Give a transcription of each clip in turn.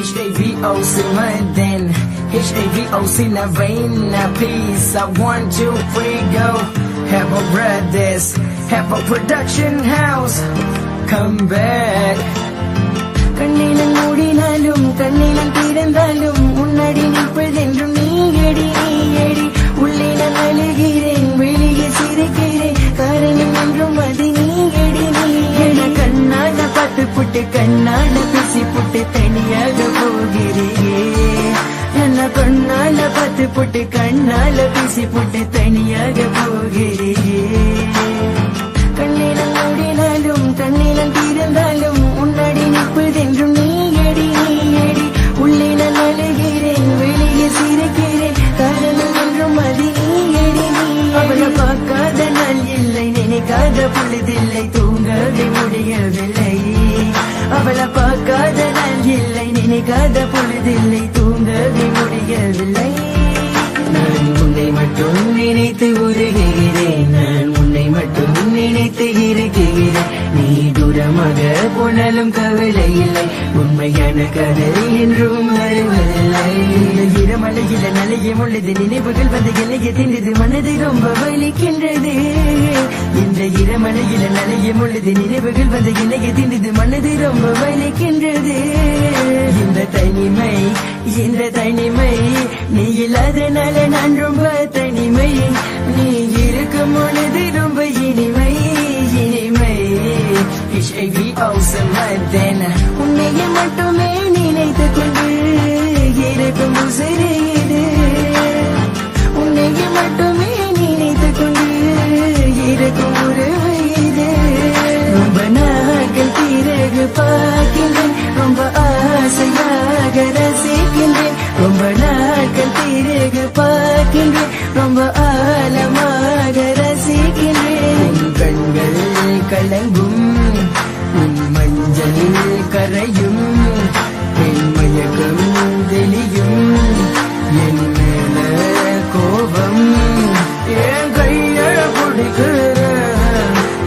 HAVOC more than HAVOC na rain na peace. I 1, 2, 3 go. Have a brothers, have a production house. Come back. கண்ணிலம் மூடினாலும் கண்ணிலம் திறந்தாலும் முன்னாடி நிற்பதென்றும் நீயடி நீயடி. உள்ளே நான் அழுகிறேன் வெளியே சிரிக்கிறேன் காரணம் என்றும் அது நீயடி நீயடி. கண்ணால பார்த்து புட்டு கண்ணால பேசி புட்டு தனியாக போகிறேன். என்ன கண்ணால பார்த்து புட்டு கண்ணால பேசி புட்டு தனியாக போகிறேன். கண்ணிலம் மூடினாலும் கண்ணிலம் திறந்தாலும் முன்னாடி நிற்பதென்றும் நீயடி நீயடி. உள்ளே நான் அழுகிறேன் வெளியே சிரிக்கிறேன் காரணம் என்றும் அது நீயடி நீயடி. அவளை பார்க்காத நாள் இல்லை நினைக்காத பொழுதில்லை தூங்கவே முடியவில்லை. அவளை பார்க்காத நாள் இல்லை நினைக்காத பொழுதில்லை தூங்கவே முடியவில்லை. நான் உன்னை மட்டும் நினைத்து உருகிறேன். நான் உன்னை மட்டும் நினைத்து இருக்கிறேன். நீ தூரமாக போனாலும் கவலை இல்லை. உண்மையான கதை என்றும் வருவதில்லை. இரமலையில நலையும் உள்ளது நினைவுகள் வந்து இலைய தின்றது மனது ரொம்ப வலிக்கின்றது. இந்த இரமலையில நலையும் உள்ளது நினைவுகள் வந்து இலைய தின்றது மனது ரொம்ப வலிக்கின்றது. இந்த தனிமை இந்த தனிமை நீ இல்லாதனால நான் ரொம்ப தனிமை. நீ இருக்கும் பொழுது ரொம்ப இனிமை இனிமை. HAVOC more than உன்னையே மட்டுமே நினைத்து கொண்டு இருக்கும் உசிரேது. உன்னையே மட்டுமே நினைத்து கொண்டு இருக்கும் உறவு இது. ரொம்ப நாட்கள் பிறகு பார்க்கின்றேன் ரொம்ப ஆசையாக ரசிக்கின்றேன். ரொம்ப நாட்கள் பிறகு பார்க்கின்றேன் ரொம்ப ஆழமாக ரசிக்கின்றேன். உன் கண்கள் கலங்கும் உன் மஞ்சள் கரையும் என் மயக்கம் தெளியும் என் மேல கோபம். என் கைய பிடிக்கிற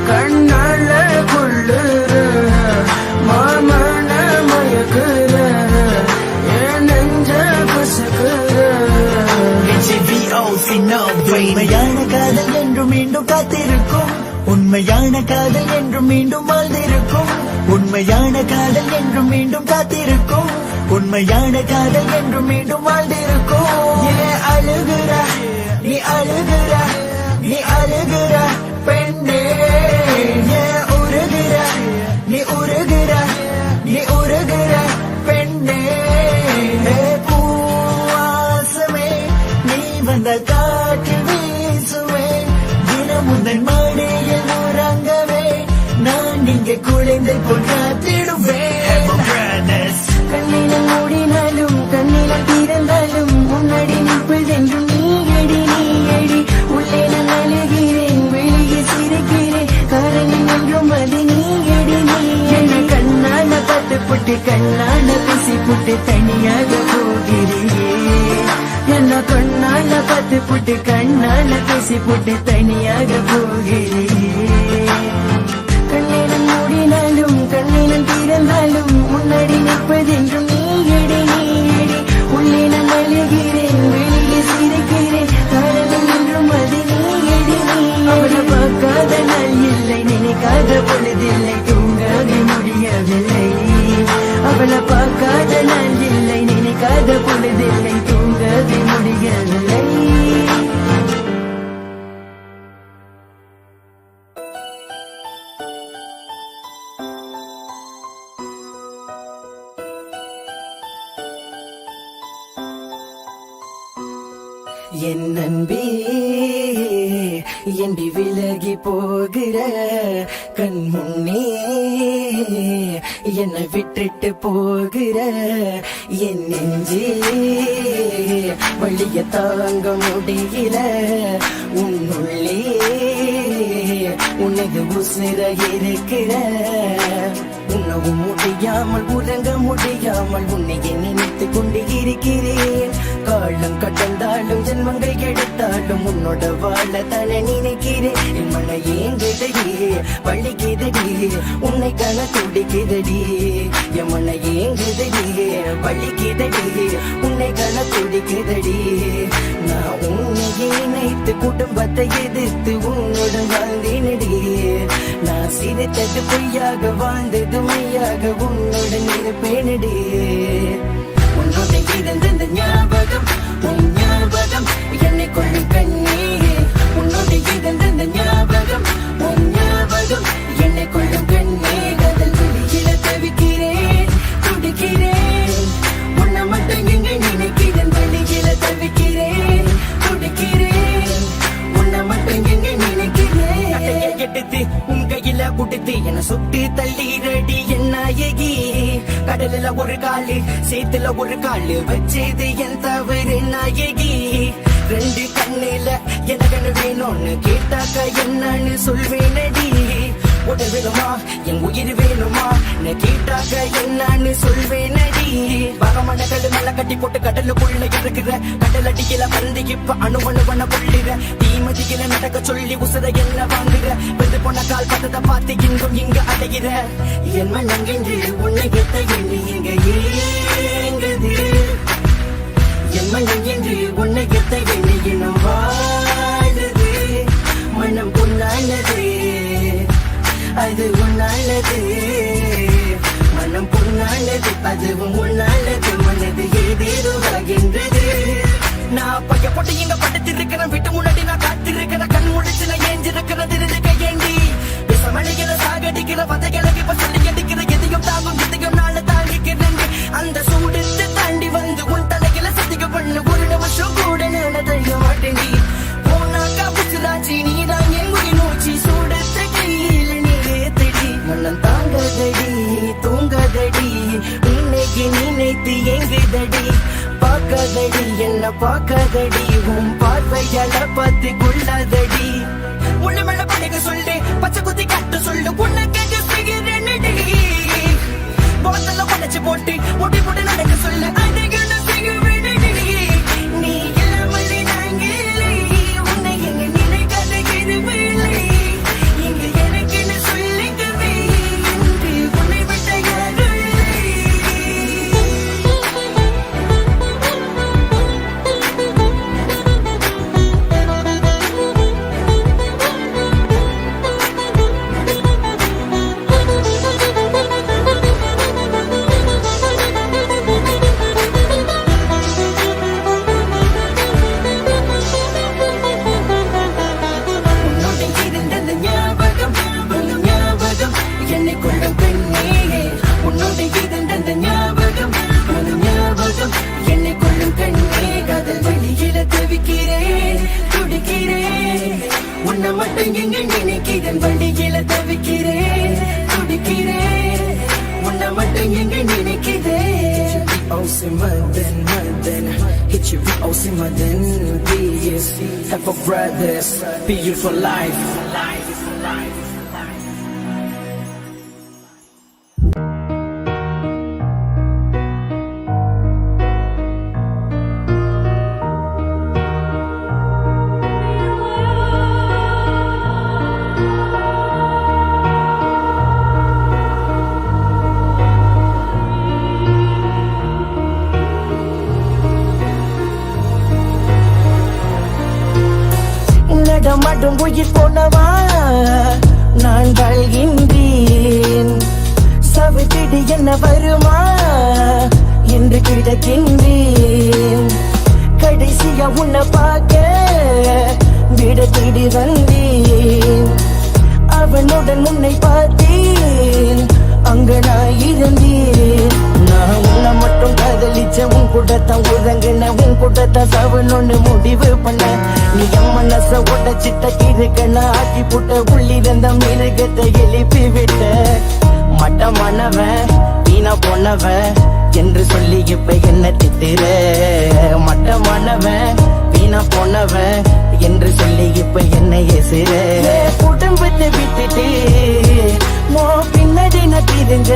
கண்ணால கொள்ளுற மாமன மயக்கிற என் நெஞ்ச பசுக்கிற. உண்மையான காதல் என்றும் மீண்டும் காத்திருக்கும். உண்மையான காதல் என்றும் மீண்டும் வாழ்ந்திருக்கும். உண்மையான காதல் என்றும் மீண்டும் காத்திருக்கும். உண்மையான காதல் என்றும் மீண்டும் வாழ்ந்திருக்கும். ஏன் அழுகிற நீ அழுகிற நீ அழுகிற பெண்ணே. ஏன் உருகிற நீ உருகிற நீ உருகிற பெண்ணே. பூவாசமே நீ வந்த காற்று வீசுவே. தினம் உந்தன் மாடியில் உறங்கவே நான் இங்கே குழந்தை போல் காத்திடுவேன். கண்ணிலம் மூடினாலும் கண்ணிலம் திறந்தாலும் முன்னாடி நிற்பதென்றும் நீயடி நீயடி. உள்ளே நான் அழுகிறேன் வெளியே சிரிக்கிறேன் காரணம் என்றும் அது நீயடி நீயடி. கண்ணால பார்த்து புட்டு கண்ணால பேசி புட்டு தனியாக போகிறேன். என்ன கண்ணால பார்த்து புட்டு கண்ணால பேசி புட்டு தனியாக போகிறேன். கண்ணிலம் மூடினாலும் கண்ணிலம் திறந்தாலும் முன்னாடி நிற்பதென்றும் நீயடி நீயடி. உள்ளே நான் அழுகிறேன் வெளியே சிரிக்கிறேன் காரணம் என்றும் அது நீயடி நீயடி. அவளை பார்க்காத நாள் இல்லை நினைக்காத பொழுதில்லை தூங்கவே முடியவில்லை. அவளை பார்க்காத நாள் இல்லை நினைக்காத பொழுதில்லை தூங்கவே முடியவில்லை. என் அன்பே எண்டி விலகி போகிற கண் முன்னே என்னை விட்டுட்டு போகிற என் நெஞ்சே வழிய தாங்க முடியல. உன்னுள்ளே உனது உசிர இருக்கிற. உண்ணவும் முடியாமல் உறங்க முடியாமல் உன்னை நினைத்து கொண்டு இருக்கிறேன். காலம் கடந்தாலும் ஜென்மங்கள் எடுத்தாலும் உன்னோட வாழ தானே நினைக்கிறேன் என் மன ஏங்குதடி வலிக்குதடி உன்னை காண துடிக்குதடி என் மன ஏங்குதடி வலிக்குதடி உன்னை காண துடிக்குதடி நான் உன்னை நினைத்து குடும்பத்தை எதிர்த்து உன்னுடன் வாழ்ந்தேனடி நான் சிரித்தது பொய்யாக வாழ்ந்தது மையாக உன்னுடன் இருப்பேனடி உன்னோட இருந்த ஞாபகம் உன் ஞாபகம் என்னை கொள்ளும் கண்ணே உன்னோட இருந்த ஞாபகம் உன் ஞாபகம் என்னை கொள்ளும் கண்ணே காதல் வெளியில தவிக்கிறேன் துடிக்கிறேன் உன்னை மட்டும் எங்க நினைக்கிறேன் வெளியில தவிக்கிறேன் துடிக்கிறேன் உன்னை மட்டும் எங்க நினைக்கிறேன் எடுத்து உன் கையில குடுத்து என்ன சுட்டு தள்ளிரடி என்ன நாயகி கடலில ஒரு காலு சேத்துல ஒரு காலு வச்சது என் தவறு நாயகி ரெண்டு கண்ணில எனக்கு வேணும்னு கேட்டாக்க என்னன்னு சொல்வேனடி உடல் வேணுமா என் உயிர் வேணுமா கேட்டாக்க என்னன்னு சொல்வேனடி பகமான கல்லு மேல கட்டி போட்டு கடலுக்குள்ள இருக்கிற கடல் அடியில வந்து இப்ப அணுவணுவன கொள்ளுற தீமதியில நடக்க சொல்லி உசுர என்ன வாங்குற வெந்து போன கால் பட்டதை பார்த்து இங்கும் இங்க அடைகிற என் மனங்கென்று உன்னை கெட்ட எண்ணி இங்க ஏங்குது என் மனம் என்று உன்னை கெட்ட எண்ணி இன்னும் வாழுது மனம் பொன்னானது அது உன்னானது மனம் பொன்னானது அதுவும் உன்னானது மனது ஏதேதுவாகின்றது நான் பைய போட்டு இங்க படுத்து இருக்கிறேன் விட்டு முன்னாடி நான் காத்திருக்கிற கண் முடிச்சு நான் ஏஞ்சிருக்கிறது இருக்க ஏண்டி விசமணிக்கிற சாகடிக்கிற வதைகளை இப்ப சொல்லி எடுக்கிற எதையும் தாங்கும் எதையும் நாள தாங்கிக்கிறேன் அந்த சூடுத்து தாண்டி வந்து உன் தலைகளை சதிக்க பண்ணு ஒரு நிமிஷம் கூட நான் தள்ள மாட்டேன் போனாக்கா புச்சுராச்சி நீதான் என் உயிர் மூச்சு சூடத்த கையில் நீத்தடி மனம் தாங்கதடி தூங்கதடி இன்னைக்கு நினைத்து எங்குதடி பார்க்கதடி என்ன பார்க்கதடி உன் பார்வையால பார்த்து கொள்ளாதடி உள்ள மேல படைக்க சொல்லு பச்சை குத்தி கட்ட சொல்லு உன்னை கேட்டு செய்கிறேன்டி போத்தல உடைச்சு போட்டு முடி போட்டு நடக்க சொல்லு அதுக்கு நான் செய்கிறேன்டி நீ இல்லாமலே நாங்க உன்னை எங்க நினைக்காத எதுவில்லை இங்க எனக்கு என்ன சொல்லிக்கவே என்று உன்னை விட்ட யாரும் மட்டும் எங்க நினைக்கிறேன் வண்டியில தவிக்கிறேன் துடிக்கிறேன் உன்னை மட்டும் எங்க நினைக்கிறேன் hit you simmer then peace have a brothers be you for life நடமாடும் உயிர் போனவா நான் வாழ்கின்றேன் சவித்திடு என்ன வருமா என்று கிடக்கின்றேன் கடைசியா உன்னை பார்க்க விட தேடி வந்தேன் அவனுடன் உன்னை பார்த்தேன் அங்க நான் இருந்தேன் நான் உன்னை மட்டும் காதலிச்ச உன் கூட்டத்தான் உறங்கின உன் கூட்டத்தான் சவனொன்னு முடிவு பண்ண நீ என் மனச உடச்சிட்ட இருக்கன ஆக்கி புட்ட உள்ளிருந்த மிருகத்தை எழுப்பி விட்ட மட்டமானவன் வீணா போனவன் என்று சொல்லி இப்ப என்ன திட்டுற மட்டமானவன் வீணா போனவன் என்று சொல்லி இப்ப என்ன ஏசுற குடும்பத்தை விட்டுட்டு மோ பின்னாடி நான் தெரிஞ்ச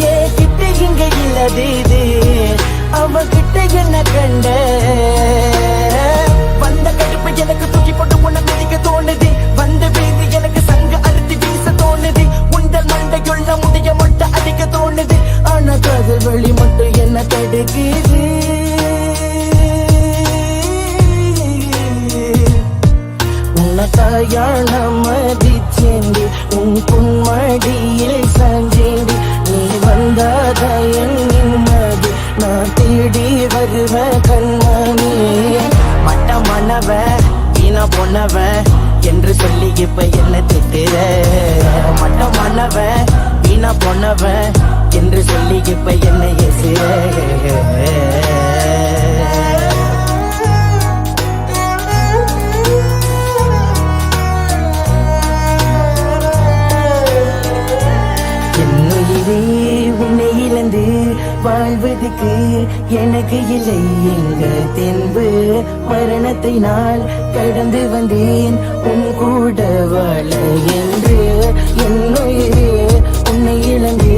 ஏ கிட்ட இங்க இல்லாது அவகிட்ட என்ன கண்ட வந்த கடுப்பு எனக்கு தூக்கி போட்டு உன்னை மிதிக்க தோணுது வந்த வீதி எனக்கு சங்க அறுத்தி வீச தோணுது உண்டல் மண்டையுள்ள முடிய மொட்டை அடிக்க தோணுது ஆனா காதல் வழி மட்டும் என்ன தடுக்குது உன்னதாயான மதிச்சேண்டி உன் புன்மடியில் சாஞ்சேண்டி நீ வந்தாத என் நிம்மதி நான் தேடி வருவ கண்மணி மட்டமானவ வீணா பொன்னவ என்று சொல்லி இப்ப என்ன திட்டுற மட்டமானவ வீணா பொன்னவ என்று சொல்லி இப்ப என்ன எசுற உன்னை இழந்து வாழ்வதுக்கு எனக்கு இல்லை எங்க தென்பு மரணத்தை நான் கடந்து வந்தேன் உன் கூட வாழ என்று என்னுயிரே உன்னை இழந்து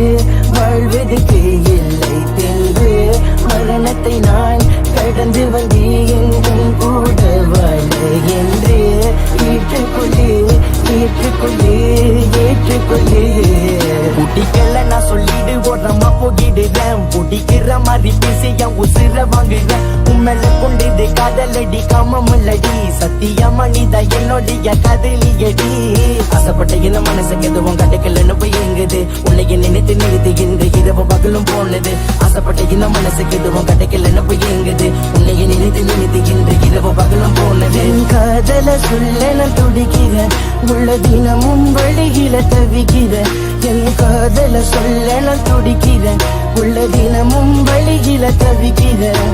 வாழ்வதுக்கு இல்லை தென்பு மரணத்தை நான் கடந்து வந்தேன் உன் கூட வாழ என்று ஏற்றுக்கொள்ளு ஏற்றுக்கொள்ளு ஏற்றுக்கொள்ளு குடிக்கல நான் சொல்லிடு ஓரமா போகிடுறேன் பிடிக்கிற மாதிரி பேசி என் உசிர வாங்குறேன் உண்மையில கொண்டது காதலடி காமமல்லடி சத்தியமா நீதான் என்னுடைய காதலியடி ஆசைப்பட்ட இந்த மனசுக்கு எதுவும் கிடைக்கலன்னு போய் எங்குது உன்னைய நினைத்து நிறுத்து இந்த இரவு பகலும் போனது ஆசைப்பட்ட இந்த மனசுக்கு எதுவும் கிடைக்கலன்னு போய் எங்குது உன்னைய நினைத்து நிறுத்து இந்த இரவு பகலும் போனது காதல சொல்ல நான் துடிக்கிறேன் உள்ள தினமும் வழியில தவிக்கிறேன் என் காதல சொல்ல நான் துடிக்கிறேன் உள்ள தினமும் வழியில தவிக்கிறேன்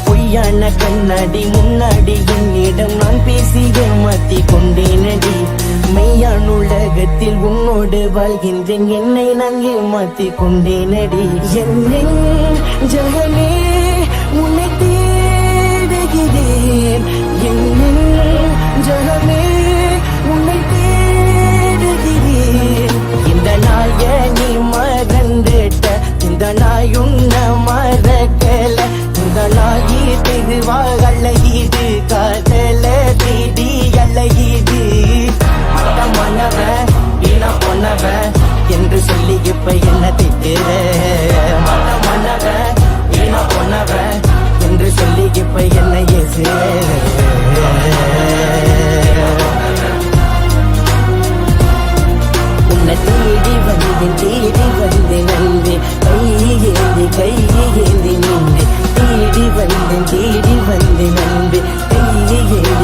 பொய்யான கண்ணாடி முன்னாடி என்னிடம் நான் பேசி ஏமாத்தி கொண்டேனடி மெய்யான உலகத்தில் உன்னோடு வாழ்கின்றேன் என்னை நான் ஏமாத்தி கொண்டேனடி என்னின் ஜகமே உன்னை தேடுகிறேன் என்னின் ஜகமே உன்னை தேடுகிறேன் இந்த நாய நீ மறந்துட்ட இந்த நாய் உன்ன மறக்கல இந்த நாயி திருவாகலையீது காதல தீடி அலையீது மட்டமானவ வீணா பொன்னவ என்று சொல்லி இப்ப என்ன திட்டுற மட்டமானவ வீணா பொன்னவ என்று சொல்லி இப்ப என்ன ஏசுற உன்னை தேடி வந்து நன்றி கையேந்தி நின்று தேடி வந்து நன்றி கையேந்தி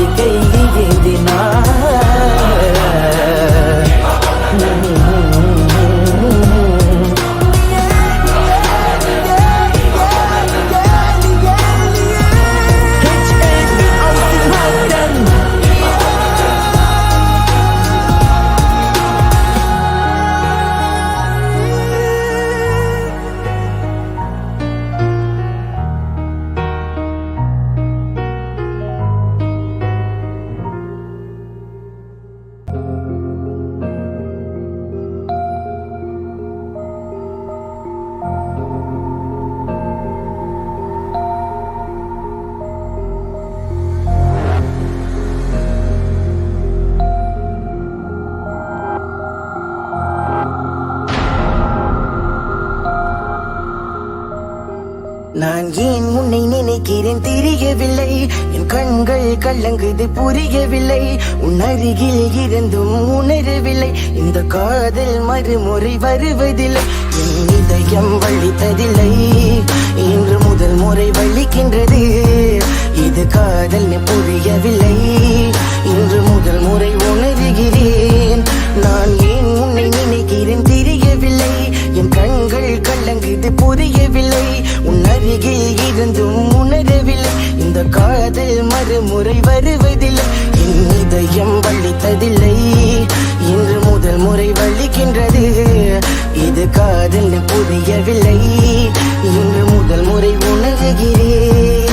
நான் ஏன் உன்னை நினைக்கிறேன் தெரியவில்லை என் கண்கள் கலங்குது புரியவில்லை உன் அருகில் இருந்தும் உணரவில்லை இந்த காதல் மறுமுறை வருவதில்லை என் இதயம் வலித்ததில்லை இன்று முதல் முறை வலிக்கின்றது இது காதல் புரியவில்லை இன்று முதல் முறை உணர்கிறேன் நான் ஏன் உன்னை நினைக்கிறேன் தெரியவில்லை என் கண்கள் கலங்குது புரியவில்லை உன் அருகில் இருந்தும் உணரவில்லை இந்த காதல் மறுமுறை வருவதில்லை என் இதயம் வலித்ததில்லை இன்று முதல் முறை வலிக்கின்றது இது காதல் புரியவில்லை இன்று முதல் முறை உணர்கிறேன்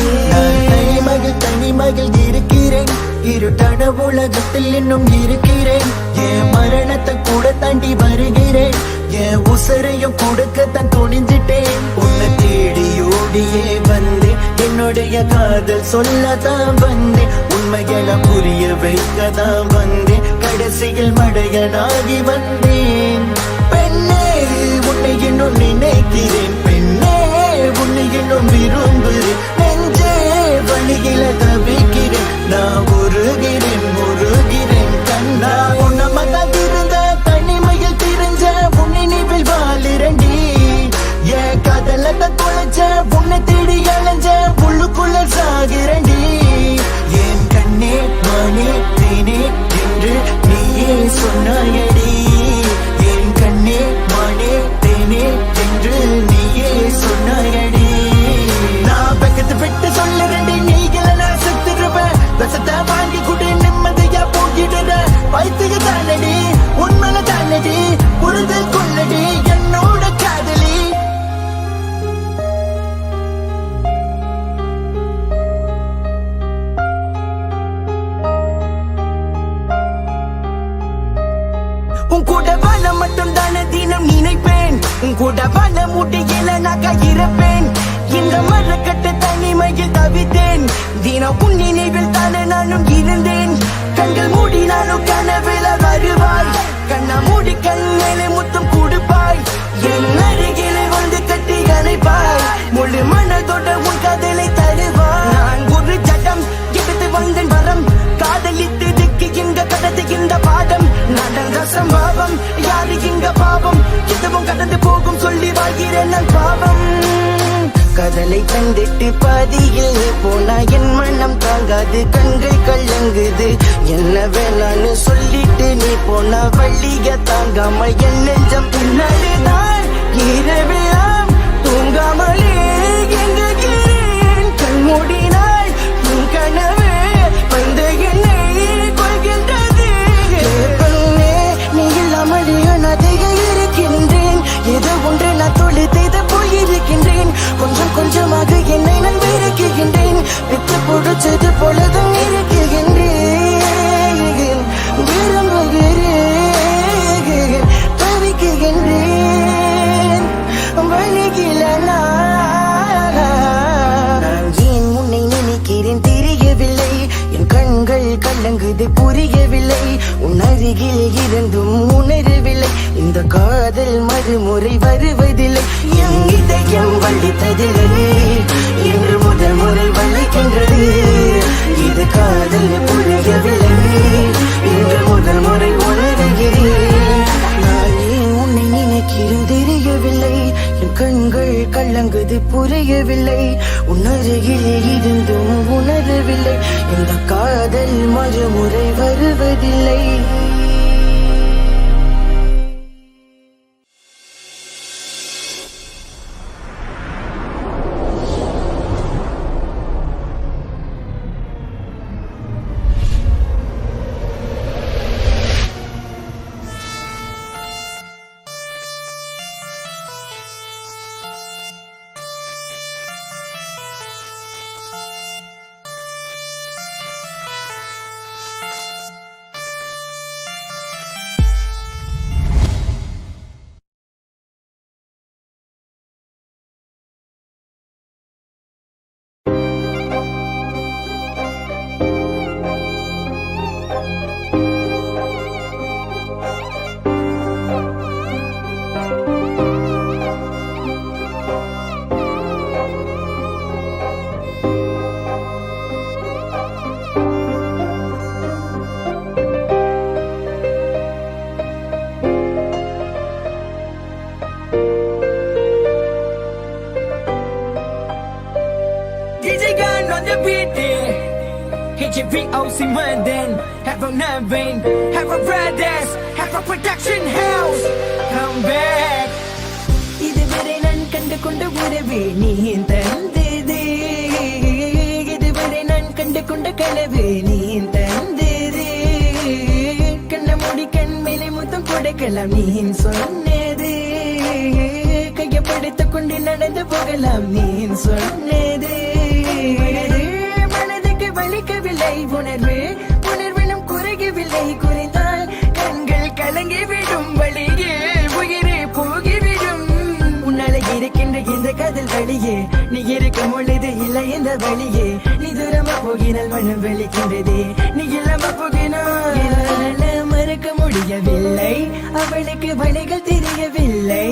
தனிமகள் இருக்கிறேன் இருட்டான உலகத்தில் இன்னும் இருக்கிறேன் என் மரணத்தை கூட தாண்டி வருகிறேன் என் உசரையும் கொடுக்கத்தான் துணிஞ்சிட்டேன் உன்னை தேடியோ ஓடியே வந்தேன் என்னுடைய காதல் சொல்லதான் வந்தேன் உண்மைகளை புரிய வைக்கதான் வந்தேன் கடைசியில் மடையனாகி வந்தேன் பெண்ணே உன்னை இன்னும் நினைக்கிறேன் பெண்ணே உன்னை இன்னும் விரும்புகிறேன் நெஞ்சே வழியில தவிக்கிறேன் நான் உருகிறேன் கண்ணா உன்னை மகாதிருந்த தனிமையில் திரிஞ்ச உன்னை நினைவில் வாழிரண்டி என் காதலத்தை தொலைச்ச உன்னை தேடி அலைஞ்ச உள்ளுக்குள்ள சாகிறண்டி என் கண்ணே மானே தேனே என்று நீயே சொன்னாயடி என் கண்ணே மானே தேனே என்று நீயே சொன்னாயடி நான் பக்கத்து விட்டு சொல்லுறேன் நீங்கள நான் செத்துருவேன் விஷத்தை வாங்கி கூட நிம்மதியா போயிடுற வைத்துக தானடி உண்மையில தானடி புரிதல் கொள்ளடி என்னோட காதலி உன் கூட வாழ மட்டும் தானே தினம் நினைப்பேன் உன் கூட வாழ முடியல நான் இருப்பேன் இந்த மரக்கட்டு தனிமையில் தவித்தேன் தினம் உன் நினைவில் தானே நானும் இருந்தேன் கண்கள் மூடி நானும் கனவில வருவாய் கண்ணா மூடி கண்ணிலே முத்தம் கொடுப்பாய் என் அருகிலே வந்து கட்டி அணைப்பாய் முழு மனதோட உன் காதலை தருவாய் நான் ஒரு ஜடம் எடுத்து வந்தேன் வரம் காதலித்ததுக்கு இங்க கடந்து இந்த பாடம் நடந்த சம்பவம் யாரு இங்க பாவம் எதுவும் கடந்து போகும் சொல்லி வாழ்கிறேன் நான் பாவம் கதலை தந்திட்டு பாதியில் போனா என் மனம் தாங்காது கண்கள் கலங்குது என்ன வேணான்னு சொல்லிட்டு நீ போனா வள்ளிய தாங்காம என் நெஞ்சம் பின்னாடிதான் இரவெல்லாம் தூங்காமலே எங்குகிறேன் கண் மூடினாள் உன் கனவு வந்து என்னை கொள்கின்றது பெண்ணே நீ இல்லாமல் அனாதையாக இருக்கின்றேன் ஏதோ ஒன்று நான் தொழுது போயிருக்கின்றேன் கொஞ்சம் கொஞ்சமாக என்னை நான் வெறுக்குகின்றேன் விட்டு பிடிச்சது போலதான் இருக்குகின்றேன் விரும்புகிறேன் தவிக்குகின்றேன் வழிகில நான் ஏன் உன்னை நினைக்கிறேன் தெரியவில்லை என் கண்கள் கலங்குது புரியவில்லை உன் அருகில் இருந்தும் உணரவில்லை இந்த காதல் மறுமுறை வருவதில்லை என் இதயம் வலித்ததில்லை இன்று முதல் முறை வலிக்கின்றது இது காதல் புரியவில்லை இன்று முதல் முறை உணர்கிறேன் நான் ஏன் உன்னை நினைக்கிறேன் தெரியவில்லை என் கண்கள் கலங்குது புரியவில்லை உன் அருகில் இருந்தும் உணரவில்லை இந்த காதல் மறுமுறை வருவதில்லை HVOC London, have a Navin, have a Brothers, have a production house, come back. இதுவரை நான் கண்டு கொண்ட உறவே நீ தந்ததே இதுவரை நான் கண்டு கொண்ட கனவு நீ தந்ததே கண்ண மூடி கண் மேலே முத்தம் கொடுக்கலாம் நீ சொன்னது கையப்படுத்திக் கொண்டு நடந்து போகலாம் நீ சொன்னது மனதுக்கு வலிக்கவில்லை உணர்வு உணர்வினும் குறையவில்லை குறைந்தால் கண்கள் கலங்கிவிடும் வழியே உயிரே போகிவிடும் உன்னால இருக்கின்ற இந்த காதல் வழியே நீ இருக்கும் பொழுது இல்லை இந்த வழியே நீ தூரமா போகினால் மனம் வெளிக்கின்றதே நீ இல்லாம போகினால் என்னால மறக்க முடியவில்லை அவளுக்கு வழிகள் தெரியவில்லை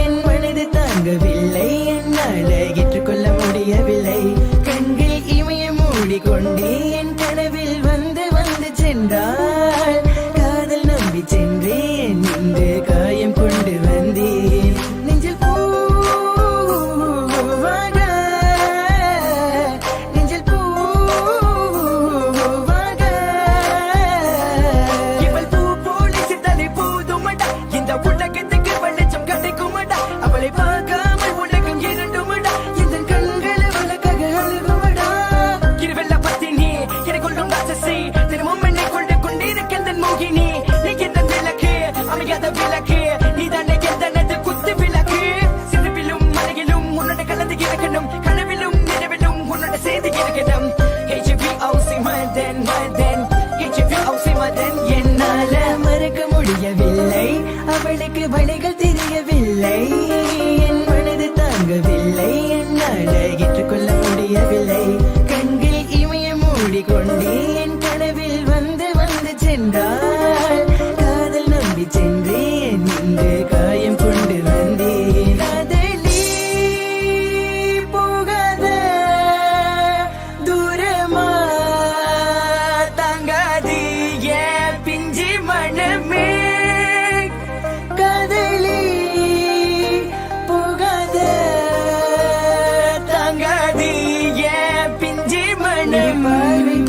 என் மனது தாங்கவில்லை என்னால ஏற்றுக்கொள்ள முடியவில்லை கண்கள் இமைய மூடிக்கொண்டே என் கனவில் வந்து வந்து சென்றாள் காதல் நம்பி சென்றேன் இன்று காயம் கொண்டு வந்தேன் நெஞ்சில் பூவாக நெஞ்சில் பூவாக இவள் பூ போலி சித்தலை பூதுமடா இந்த உலகத்துக்கு வெளிச்சம் கிடைக்குமடா அவளை பார்க்காமல் உலகம் இரண்டுமடா இந்த கண்கள் அவளுக்காக அழுகுமடா இருவெல்ல பத்தினி எனக்குள்ளும் ராட்சசி தினமும் என்னை கொண்டு கொண்டிருக்கின்ற மோகினி நீ எந்த விளக்கு அமையாத விளக்கு நீதானே எந்தனது குத்து விளக்கு சிறுவிலும் மலையிலும் உன்னோட கலந்து இருக்கணும் கனவிலும் நினைவிலும் உன்னோட செய்து இருக்கணும் HVOC மதன் மதன் HVOC மதன் என்னால மறக்க முடியவில்லை அவளுக்கு வழிகள் தெரியவில்லை என் மனது தாங்கவில்லை என்னால ஏற்றுக்கொள்ள முடியவில்லை கண்கள் இமைய மூடிக்கொண்டே என் கனவில் வந்து வந்து சென்றாள் காதல் நம்பி சென்றேன் இன்று காயம் கொண்டு வந்தேன் காதலி போகாத தூரமா தாங்காது என் பிஞ்சு மனமே காதலி போகாத தாங்காது என் பிஞ்சு மனமே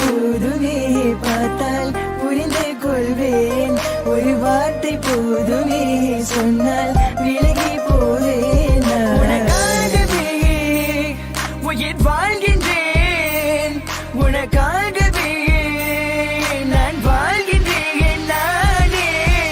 போதுமே பார்த்தால் புரிந்து கொள்வேன் ஒரு வார்த்தை போதுமே சொன்னால் விலகி போவேன் உனக்காகவே உயிர் வாழ்கின்றேன் உனக்காகவே நான் வாழ்கின்றேன் நானே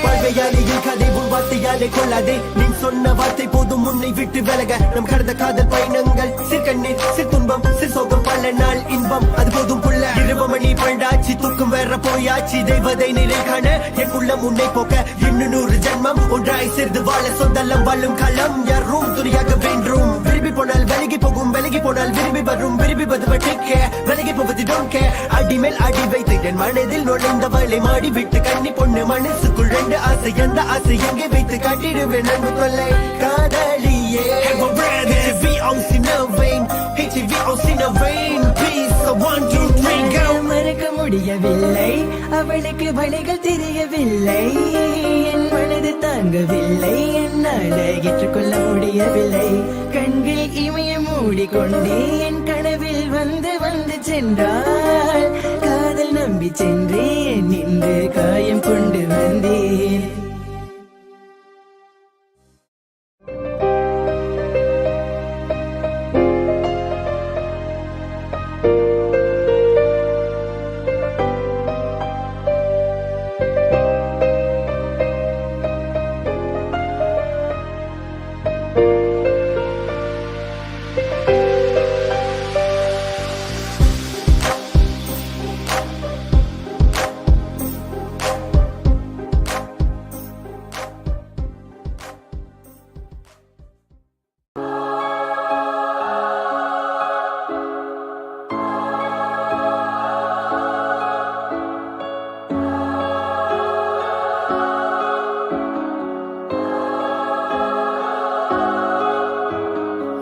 வாழ்வையாலேயும் கதை உன் வார்த்தையாலே கொள்ளாதே நீ சொன்ன வார்த்தை போதும் உன்னை விட்டு விலக நம் கடந்த காதல் பயணங்கள் சிற்கண்ணீர் சிற்துன்பம் சிற்சோகம் பல நாள் இன்பம் அது போதும் புள்ள 20 மணி பண்டாச்சி தூக்கம் வேற போயாச்சி தெய்வதை நிலை காண என் உள்ளம் உன்னை போக்க இன்னும் 100 ஜென்மம் ஒன்றாய் சேர்ந்து வாழ சொந்தலம் வாழும் களம் யாரும் துணியாக வேண்டும் விரும்பி போனால் விலகி போகும் விலகி போனால் விரும்பி வரும் விரும்பி வருவ டேக் விலகி போவது டோன்ட் கேர் அடி மேல் அடி வைத்து என் மனதில் நுழைந்தவளை மாடி விட்டு கண்ணி பொண்ணு மனசுக்குள் 2 ஆசை அந்த ஆசை எங்கே வைத்து காட்டிடுவேன் அன்பு கொள்ளை காதலியே HVOC no vein HVOC no vein peace so 1 2 3 go மறக்க முடியவில்லை அவளுக்கு வழிகள் தெரியவில்லை என் மனது தாங்கவில்லை என்னால ஏற்றுக்கொள்ள முடியவில்லை கண்கள் இமைய மூடிக்கொண்டே என் கனவில் வந்து வந்து சென்றாள் காதல் நம்பி சென்றேன் இன்று காயம் கொண்டு வந்தேன்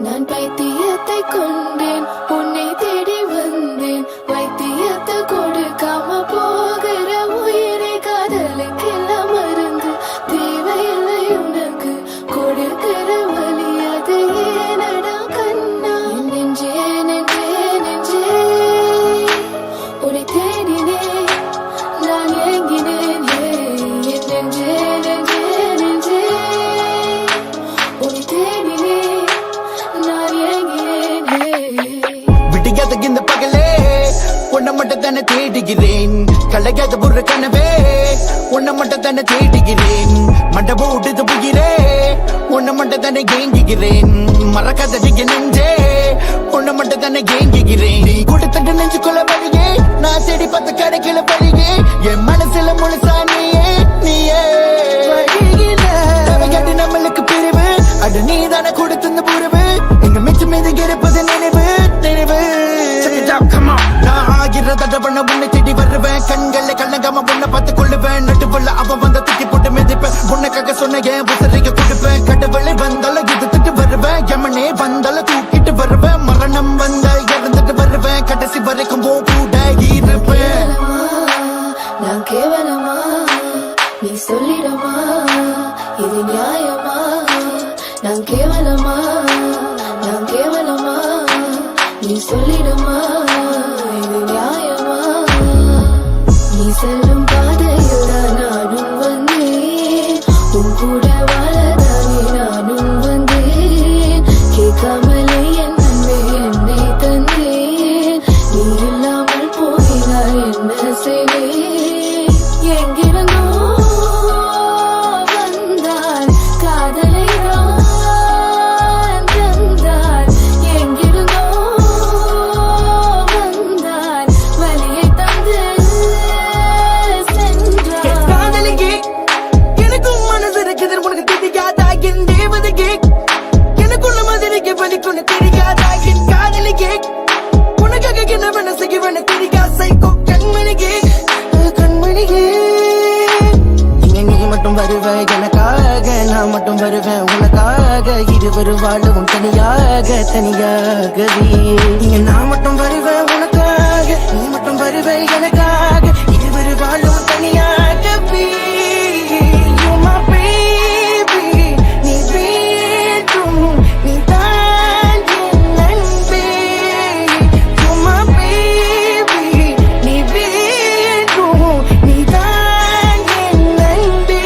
நான் பைத்தியத்தை கொண்டேன் உன்னை தேடி வந்தேன் வைத்தியத்தை கொடுக்காம போகிற உயிரை காதலுக்கெல்லாம் மருந்து தேவையில்லை உனக்கு கொடுக்கிற வழி அது ஏனடா கண்ணா நெஞ்சே நெஞ்சே நெஞ்சே உன்னை தேடினேன் நான் ஏங்கினேன் என் நெஞ்சே நெஞ்சே நெஞ்சே உன்னை தேடினேன் விடியாத இந்த பகலே உன்னை மட்டும் தானே தேடுகிறேன் கலையாத ஒரு கனவே உன்னை மட்டும் தானே தேடுகிறேன் மண்டபம் விடுது புகிறே உன்னை மட்டும் தானே ஏங்குகிறேன் மறக்காத நெஞ்சே உன்னை மட்டும் தானே ஏங்குகிறேன் நீ கொடுத்த நெஞ்சுக்குள்ள வழியே நான் தேடி பார்த்து கிடைக்கல வழியே என் மனசுல முழுசா நீயே நம்மளுக்கு பிரிவு அடு நீ தானே கொடுத்த புறவு எங்க மிச்ச ஆயிரம் தடவை உன்னை தேடி வருவேன் கண்களை கண்ணங்காம உன்னை பார்த்து கொள்ளுவேன் நடுவுல அவன் வந்த தூக்கி போட்டு மிதிப்பேன் உனக்காக சொன்ன ஏன் உசரிக்க கொடுப்பேன் கடவுளை வந்தாலும் எதிர்த்துட்டு வருவேன் யமனே வந்தாலும் தூக்கிட்டு வருவேன் மரணம் வந்த இறந்துட்டு வருவேன் கடைசி வரைக்கும் போ கூட இருப்பேன் நான் கேவலமா நீ சொல்லிடமா இது நியாயமா நான் கேவலமா நீ சொல்லிடமா இது நியாயமா நீ செல்லும் பாதையில் தான் நானும் வந்தேன் உன் கூட வாழதானே நானும் வந்தேன் கேட்காமலே என் அன்பே என்னை தந்தேன் நீ இல்லாமல் போகிறாய் என்ன செய்வேன் எங்கிருந்தோ வந்தால் காதலை தான் தந்தால் எங்கிருந்தோ வந்தால் வலியை தந்து சென்றால் காதலிக்கு எனக்கும் மனசு இருக்குது உனக்கு தெரியாதா என் தேவதைக்கு எனக்குள்ள மாதிரிக்கு வலிக்குன்னு தெரியாதா என் காதலிக்கு உனக்காக என்ன மனசு இவனை தெரியா சைக்கோ கண்மணிக்கு இங்க நீ மட்டும் வருவ எனக்காக நான் மட்டும் வருவேன் உனக்காக இருவரு வாழவும் தனியாகவே இங்க நான் மட்டும் வருவேன் உனக்காக நீ மட்டும் வருவ எனக்காக இருவரு வாழவும் தனியாகவே You my baby, நீ வேண்டும் நீ தான் என் அன்பே You my baby, நீ வேண்டும் நீ தான் என் அன்பே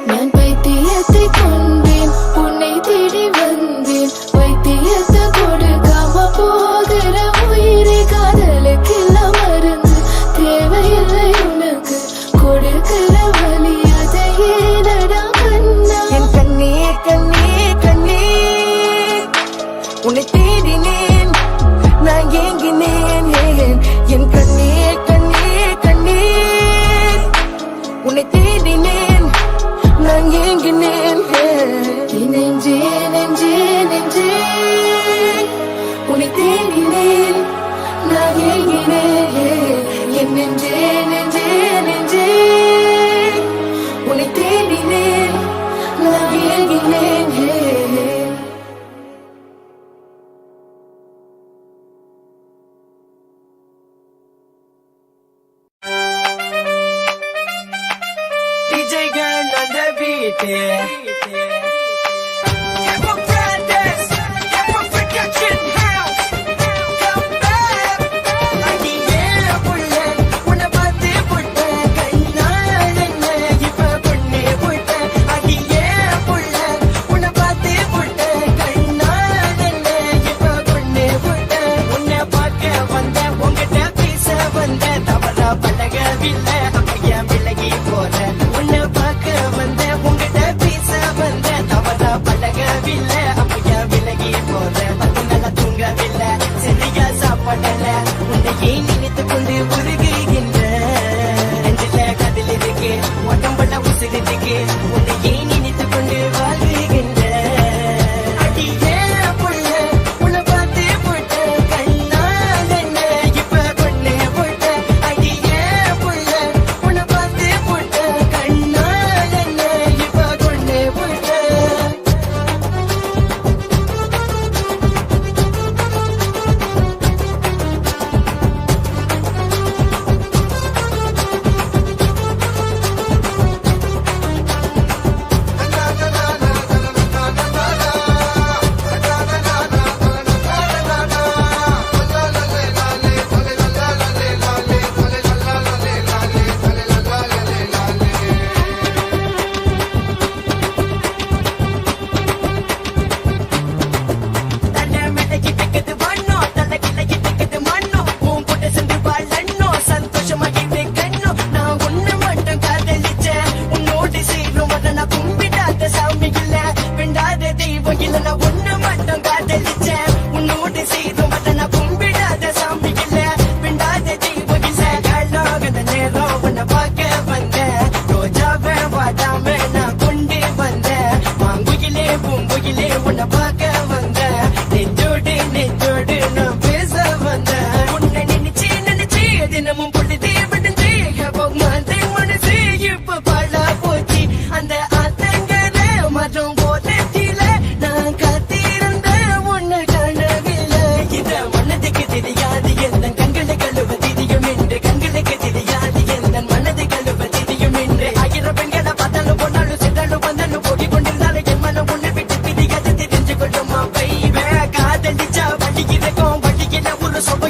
நான் பைத்தியத்தை கொண்டேன் உன்னை தேடி வந்தேன் வைத்தியத்தை கொடுக்காம போகிற உயிரை காதலுக்கெல்லாம் மருந்து தேவையில்லை உனக்கு கொடுக்கிற வலி அதையே நடா கண்ணா என் கண்ணே கண்ணே கண்ணே உன்னை தேடினேன் நான் ஏங்கினேன் என் கண்ணே கண்ணே கண்ணே உன்னை தேடினேன் நான் ஏங்கினேன் நெஞ்சே நெஞ்சே நெஞ்சே உன்னை தேடினேன் நான் ஏங்கினேன் என் நெஞ்சே நெஞ்சே நெஞ்சே உன்னை தேடினேன் நான் ஏங்கினேன் விஜயகாந்த் அந்த வீட்டு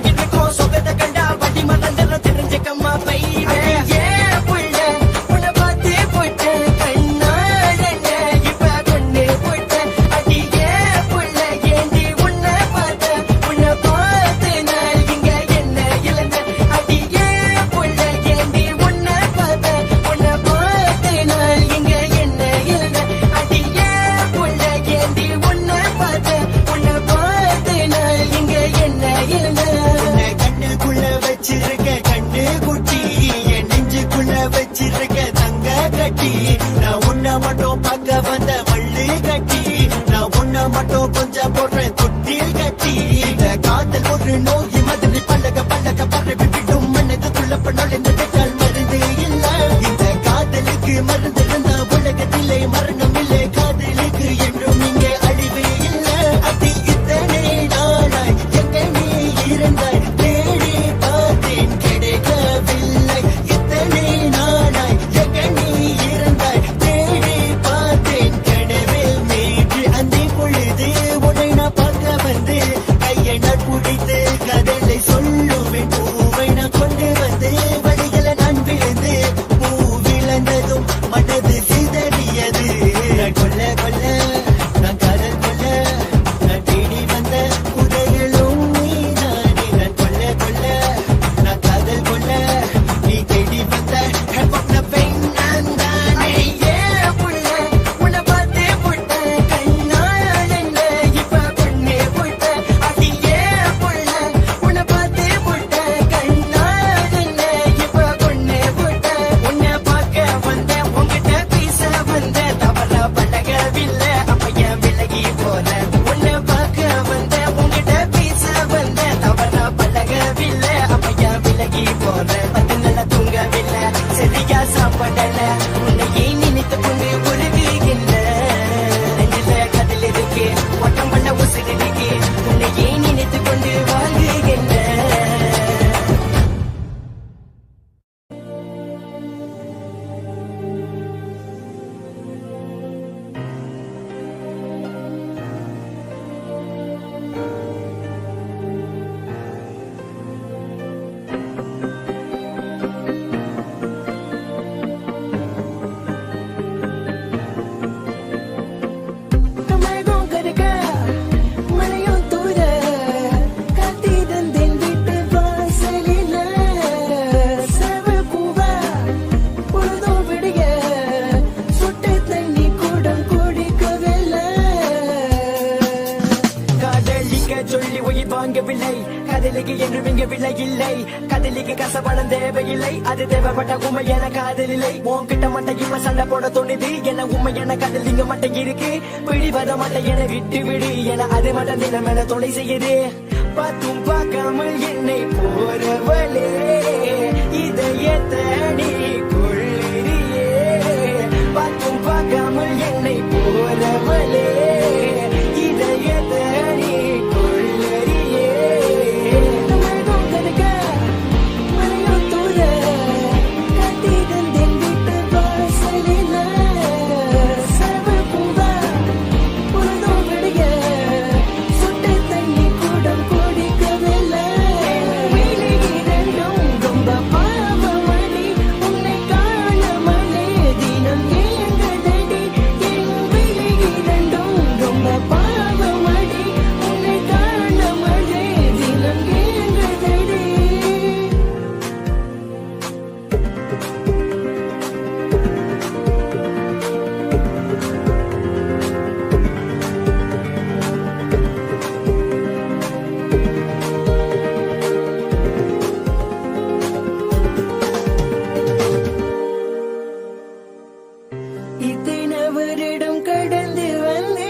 போயிட்டு இருக்கோம் சொகத்தை கண்டா வட்டி மறந்துற தெரிஞ்சுக்கம்மா பையன் புள்ள உன்னை பார்த்து போட்ட கண்ணால இப்ப கொண்டு போட்ட அடியே புள்ள ஏந்தி உன்னை பார்த்த உன்னை பார்த்து நான் இங்க என்ன இழந்த அடியே புள்ள ஏந்தி உன்னை பார்த்த உன்னை பார்த்து நான் இங்க என்ன இழந்த அடியே புள்ள ஏந்தி உன்னை பார்த்த உன்னை பார்த்து நான் இங்க என்ன இழந்த கண்ணுக்குள்ள வச்சிருக்க கண்ணு குட்டி என் நெஞ்சுக்குள்ள வச்சிருக்க தங்க கட்டி நான் உன்னை மட்டும் பார்க்க வந்த மல்லு கட்டி நான் உன்னை மட்டும் கொஞ்சம் போடுறேன் தொட்டில் கட்டி இந்த காதல் ஒரு நோய் மாதிரி பல்லக பல்லக பரவி விடும் மனதுக்குள்ள நுழைந்து விட்டால் மருந்து இல்ல இந்த காதலுக்கு மருந்து இருந்தா உலகத்திலே மரணம் இல்லை காதலுக்கு என்றும் இங்கே அழிவு இல்ல அடி இத்தனை நாளாய் எங்க நீ இருந்தாய் தேடி பார்த்தேன் கிடைக்கவில்லை இத்தனை நாளாய் எங்க நீ இருந்தாய் தேடி பார்த்தேன் கனவில் மீட்டு அந்த பொழுது உன்னை நான் பார்க்க வந்து கையை நான் பிடித்து கதலை சொல்லுவேன் பூவை நான் கொண்டு வந்து வழிகளை நான் விழுந்து பூ விழுந்ததும் மனது சிதறியது நான் கொல்ல கொல்ல நான் காதல் கொல்ல நான் தேடி வந்த உதவிகளும் நீதானே நான் கொல்ல கொல்ல நான் காதல் கொல்ல நீ தேடி வந்த பெண் நான் தானே புள்ள உன்னை பார்த்து போட்ட கண்ணால இப்ப கொண்டு போட்ட அடியே புள்ள உன்னை பார்த்து போட்ட கண்ணால இப்ப கொண்டு போட்ட உன்னை பார்க்க வந்த உன்கிட்ட பேச வந்த தவற பழகவில்லை அப்பையன் விலகி போற உன்னை பார்க்க வந்த உன்கிட்ட பேச வந்த தவற பழகவில்லை அப்பையன் விலகி போற பத்து நல்ல தூங்கவில்லை சரியா சாப்பிடல உன்னையே நினைத்து கொண்டு உருகுகின்ற நெஞ்சில கதில் இருக்கு ஒட்டம் பண்ண உசிறு இருக்கு உன்னையே நினைத்து கொண்டு வாழ்கின்ற கமகம் கருக்க மலையும் தூர காத்திருந்தேன் வீட்டு வாசலில செவ பூவா பொழுதும் விடிய சுட்டு தண்ணி கூடம் குடிக்கவில்லை காதலிக்க சொல்லி உயிர் வாங்கவில்லை காதலிக்கு என்று இங்க விலை இல்லை காதலிக்கு கசப்படம் தேவையில்லை அது தேவைப்பட்ட உண்மையான காதல் இல்லை உன்கிட்ட மட்டும் இவன் சண்டை போட தோணுது என உண்மையான காதல் இங்க மட்டும் இருக்கு பிடிவத மட்டும் என விட்டு விடு என அது மட்டும் தினம் என தொலை செய்யுது பார்த்தும் பார்க்காமல் என்னை போறவளே இதயத்தை நீ கொள்ளியே பார்த்தும் பார்க்காமல் என்னை போறவளே இதயத்தை நீ கொள்ளியே கமகம் கருக்க மலையும் தூர காத்திருந்தேன் வீட்டு வாசலில செவ பூவா பொழுதும் விடிய சுட்டு தண்ணி கூடம் குடிக்கவில்லை இரண்டும் ரொம்ப பாவமடி உன்னை காணமலே தினம் ஏங்குதடி என் விழி இரண்டும் ரொம்ப பாவமடி உன்னை காணமலே தினம் ஏங்குதடி இத்தனை வருடம் கடந்து வந்து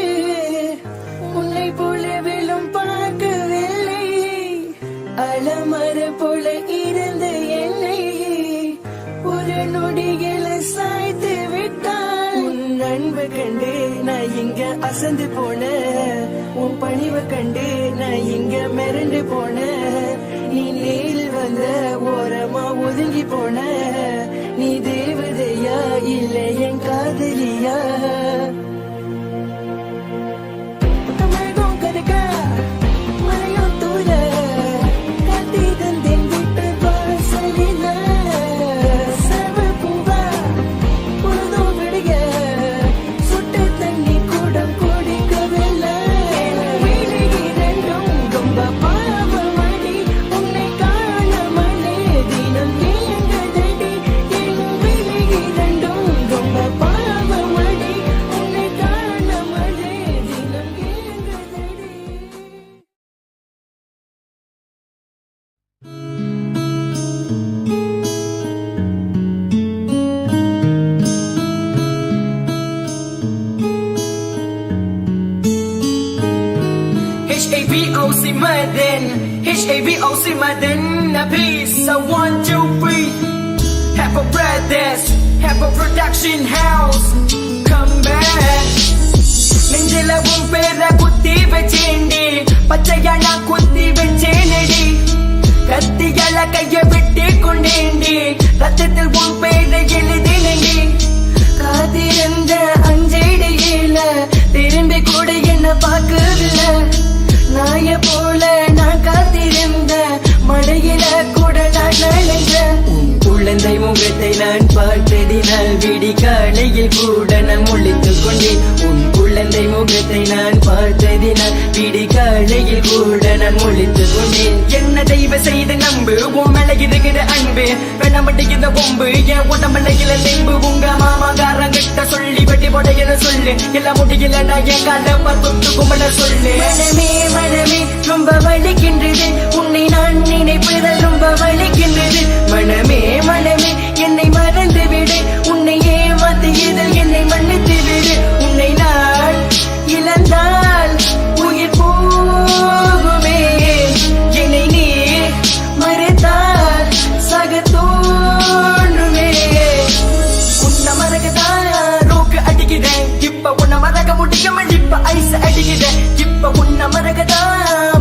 உன்னை போல வெளும் பார்க்கவில்லை அலமர போல இருந்த என்னை ஒரு நொடியில சாய்த்து விட்டால் உன் அன்பு கண்டு நான் இங்க அசந்து போன உன் பணிவை கண்டு நான் இங்க மிரண்டு போன நீ நேரில் வந்த ஓரமா ஒதுங்கி போன நீ தேவதையா இல்ல என் காதலியா கமகம் கருக்க மலையும் தூர HAVOC my then a piece. So 1, 2, 3. Have a brothers, have a production house. Come back. நெஞ்சில உன் பேர குத்தி வச்சேண்டி, பச்சையா நான் குத்தி வச்சேனடி. கத்தியால கைய விட்டு கொண்டேண்டி, ரத்தத்தில் உன் பேரை எழுதினேண்டி. காத்திருந்த அஞ்சடியில திரும்பி கூட என்ன பார்க்கவில்லை. நாய போல நான் காத்திருந்த மழையில கூட நான் நனைஞ்சேன். குழந்தை முகத்தை நான் பார்த்ததினால் விடிகாலையில் கூட நான் முழித்துக் கொண்டேன். உன் குழந்தை முகத்தை நான் பார்த்ததினால் விடிகாலையில் கூட நான் முழித்துக் கொண்டேன். என்ன தெய்வ செய்து நம்பு, உன் மேல இருக்கிற அன்பு வேணாமட்டிக்கிற பொம்பு, என் உடம்புல நெம்பு. உங்க மாமாக்காரங்கிட்ட சொல்லி வெட்டி போடையில சொல்லு, எல்லாம் முடியல நான் என் கால பத்து கும்பல சொல்லு. மனமே மனமே ரொம்ப வலிக்கின்றது, உன்னை நான் நினைப்பதில் ரொம்ப வலிக்கின்றது. மனமே மனமே என்னை மறந்து விடு, உன்னை ஏமாத்தியதில் என்னை மன்னித்து விடு. உன்னை நான் இழந்தால் உயிர் போகுமே, என்னை நீ மறைத்தால் சக தோன்றுமே. உன்னை மறக்கதான் ரோக்கு அடிக்கிறேன், இப்ப உன்னை மறக்க முடியாம இப்ப ஐஸ் அடிக்கிறேன். இப்ப உன்னை மறக்கதான்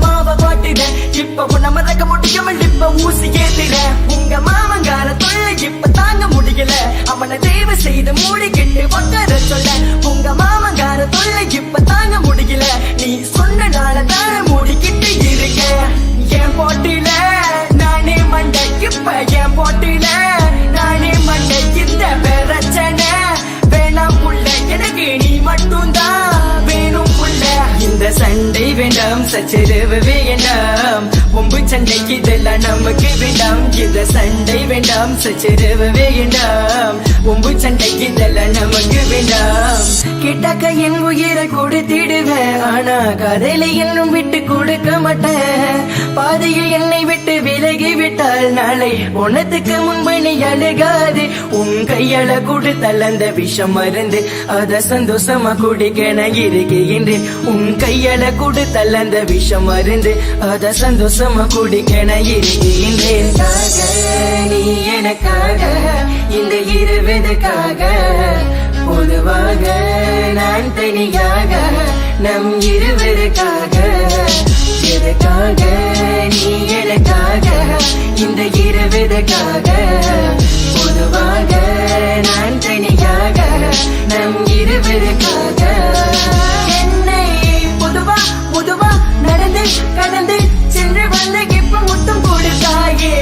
மாவ காட்டுறேன், இப்ப உன்னை மறக்க முடியாம இப்ப ஊசி ஏத்துறேன். உங்க மாமங்கார தொல்லை இப்ப தாங்க முடியல, அவனை தயவு செய்து மூடிக்கிட்டு உட்கார சொல்ல. உங்க மாமங்கார தொல்லை இப்ப தாங்க முடியல, நீ சொன்னனால தான மூடிக்கிட்டு இருக்க. என் போட்டில நானே மண்டை, இப்ப என் போட்டில நானே மண்டை. இந்த பிரச்சனை வேணாம் புள்ள, எனக்கு நீ மட்டும்தான் வேணும் புள்ள. இந்த சண்டை வேண்டாம், சச்சரவு வேண்டாம், ஒம்பு சண்டைக்கு இதெல்லாம் நமக்கு வேண்டாம். இந்த சண்டை வேண்டாம், சச்சரவு வேண்டாம், ஒம்பு சண்டைக்கு இதெல்லாம் நமக்கு வேண்டாம். கேட்டாக்க என் உயிரை கொடுத்திடுவேன், ஆனா காதலை இன்னும் விட்டு கொடுக்க மாட்டேன். பாதையில் என்னை விட்டு விலகி விட்டால் நாளை உனத்துக்கு முன்பு நீ அழுகாது. உன் கையால கொடுத்தால் அந்த விஷம் மருந்து, அத சந்தோஷமா குடிக்க நான் இருக்கின்றேன். உன் கையால கொடுத்தால் அந்த விஷம் மருந்து, அத சந்தோஷமா குடிக்க நான் இருக்கின்றேன். நீ எனக்காக இந்த இருவதுக்காக, பொதுவாக நான் தனியாக நம் இருவருக்காக. எதுக்காக நீ எனக்காக இந்த இருவதுக்காக, பொதுவாக நான் தனியாக நம் இருவருக்காக. என்னை பொதுவா பொதுவா நடந்து கடந்து சென்று வந்த இப்ப முத்தம் கொடுத்தாயே.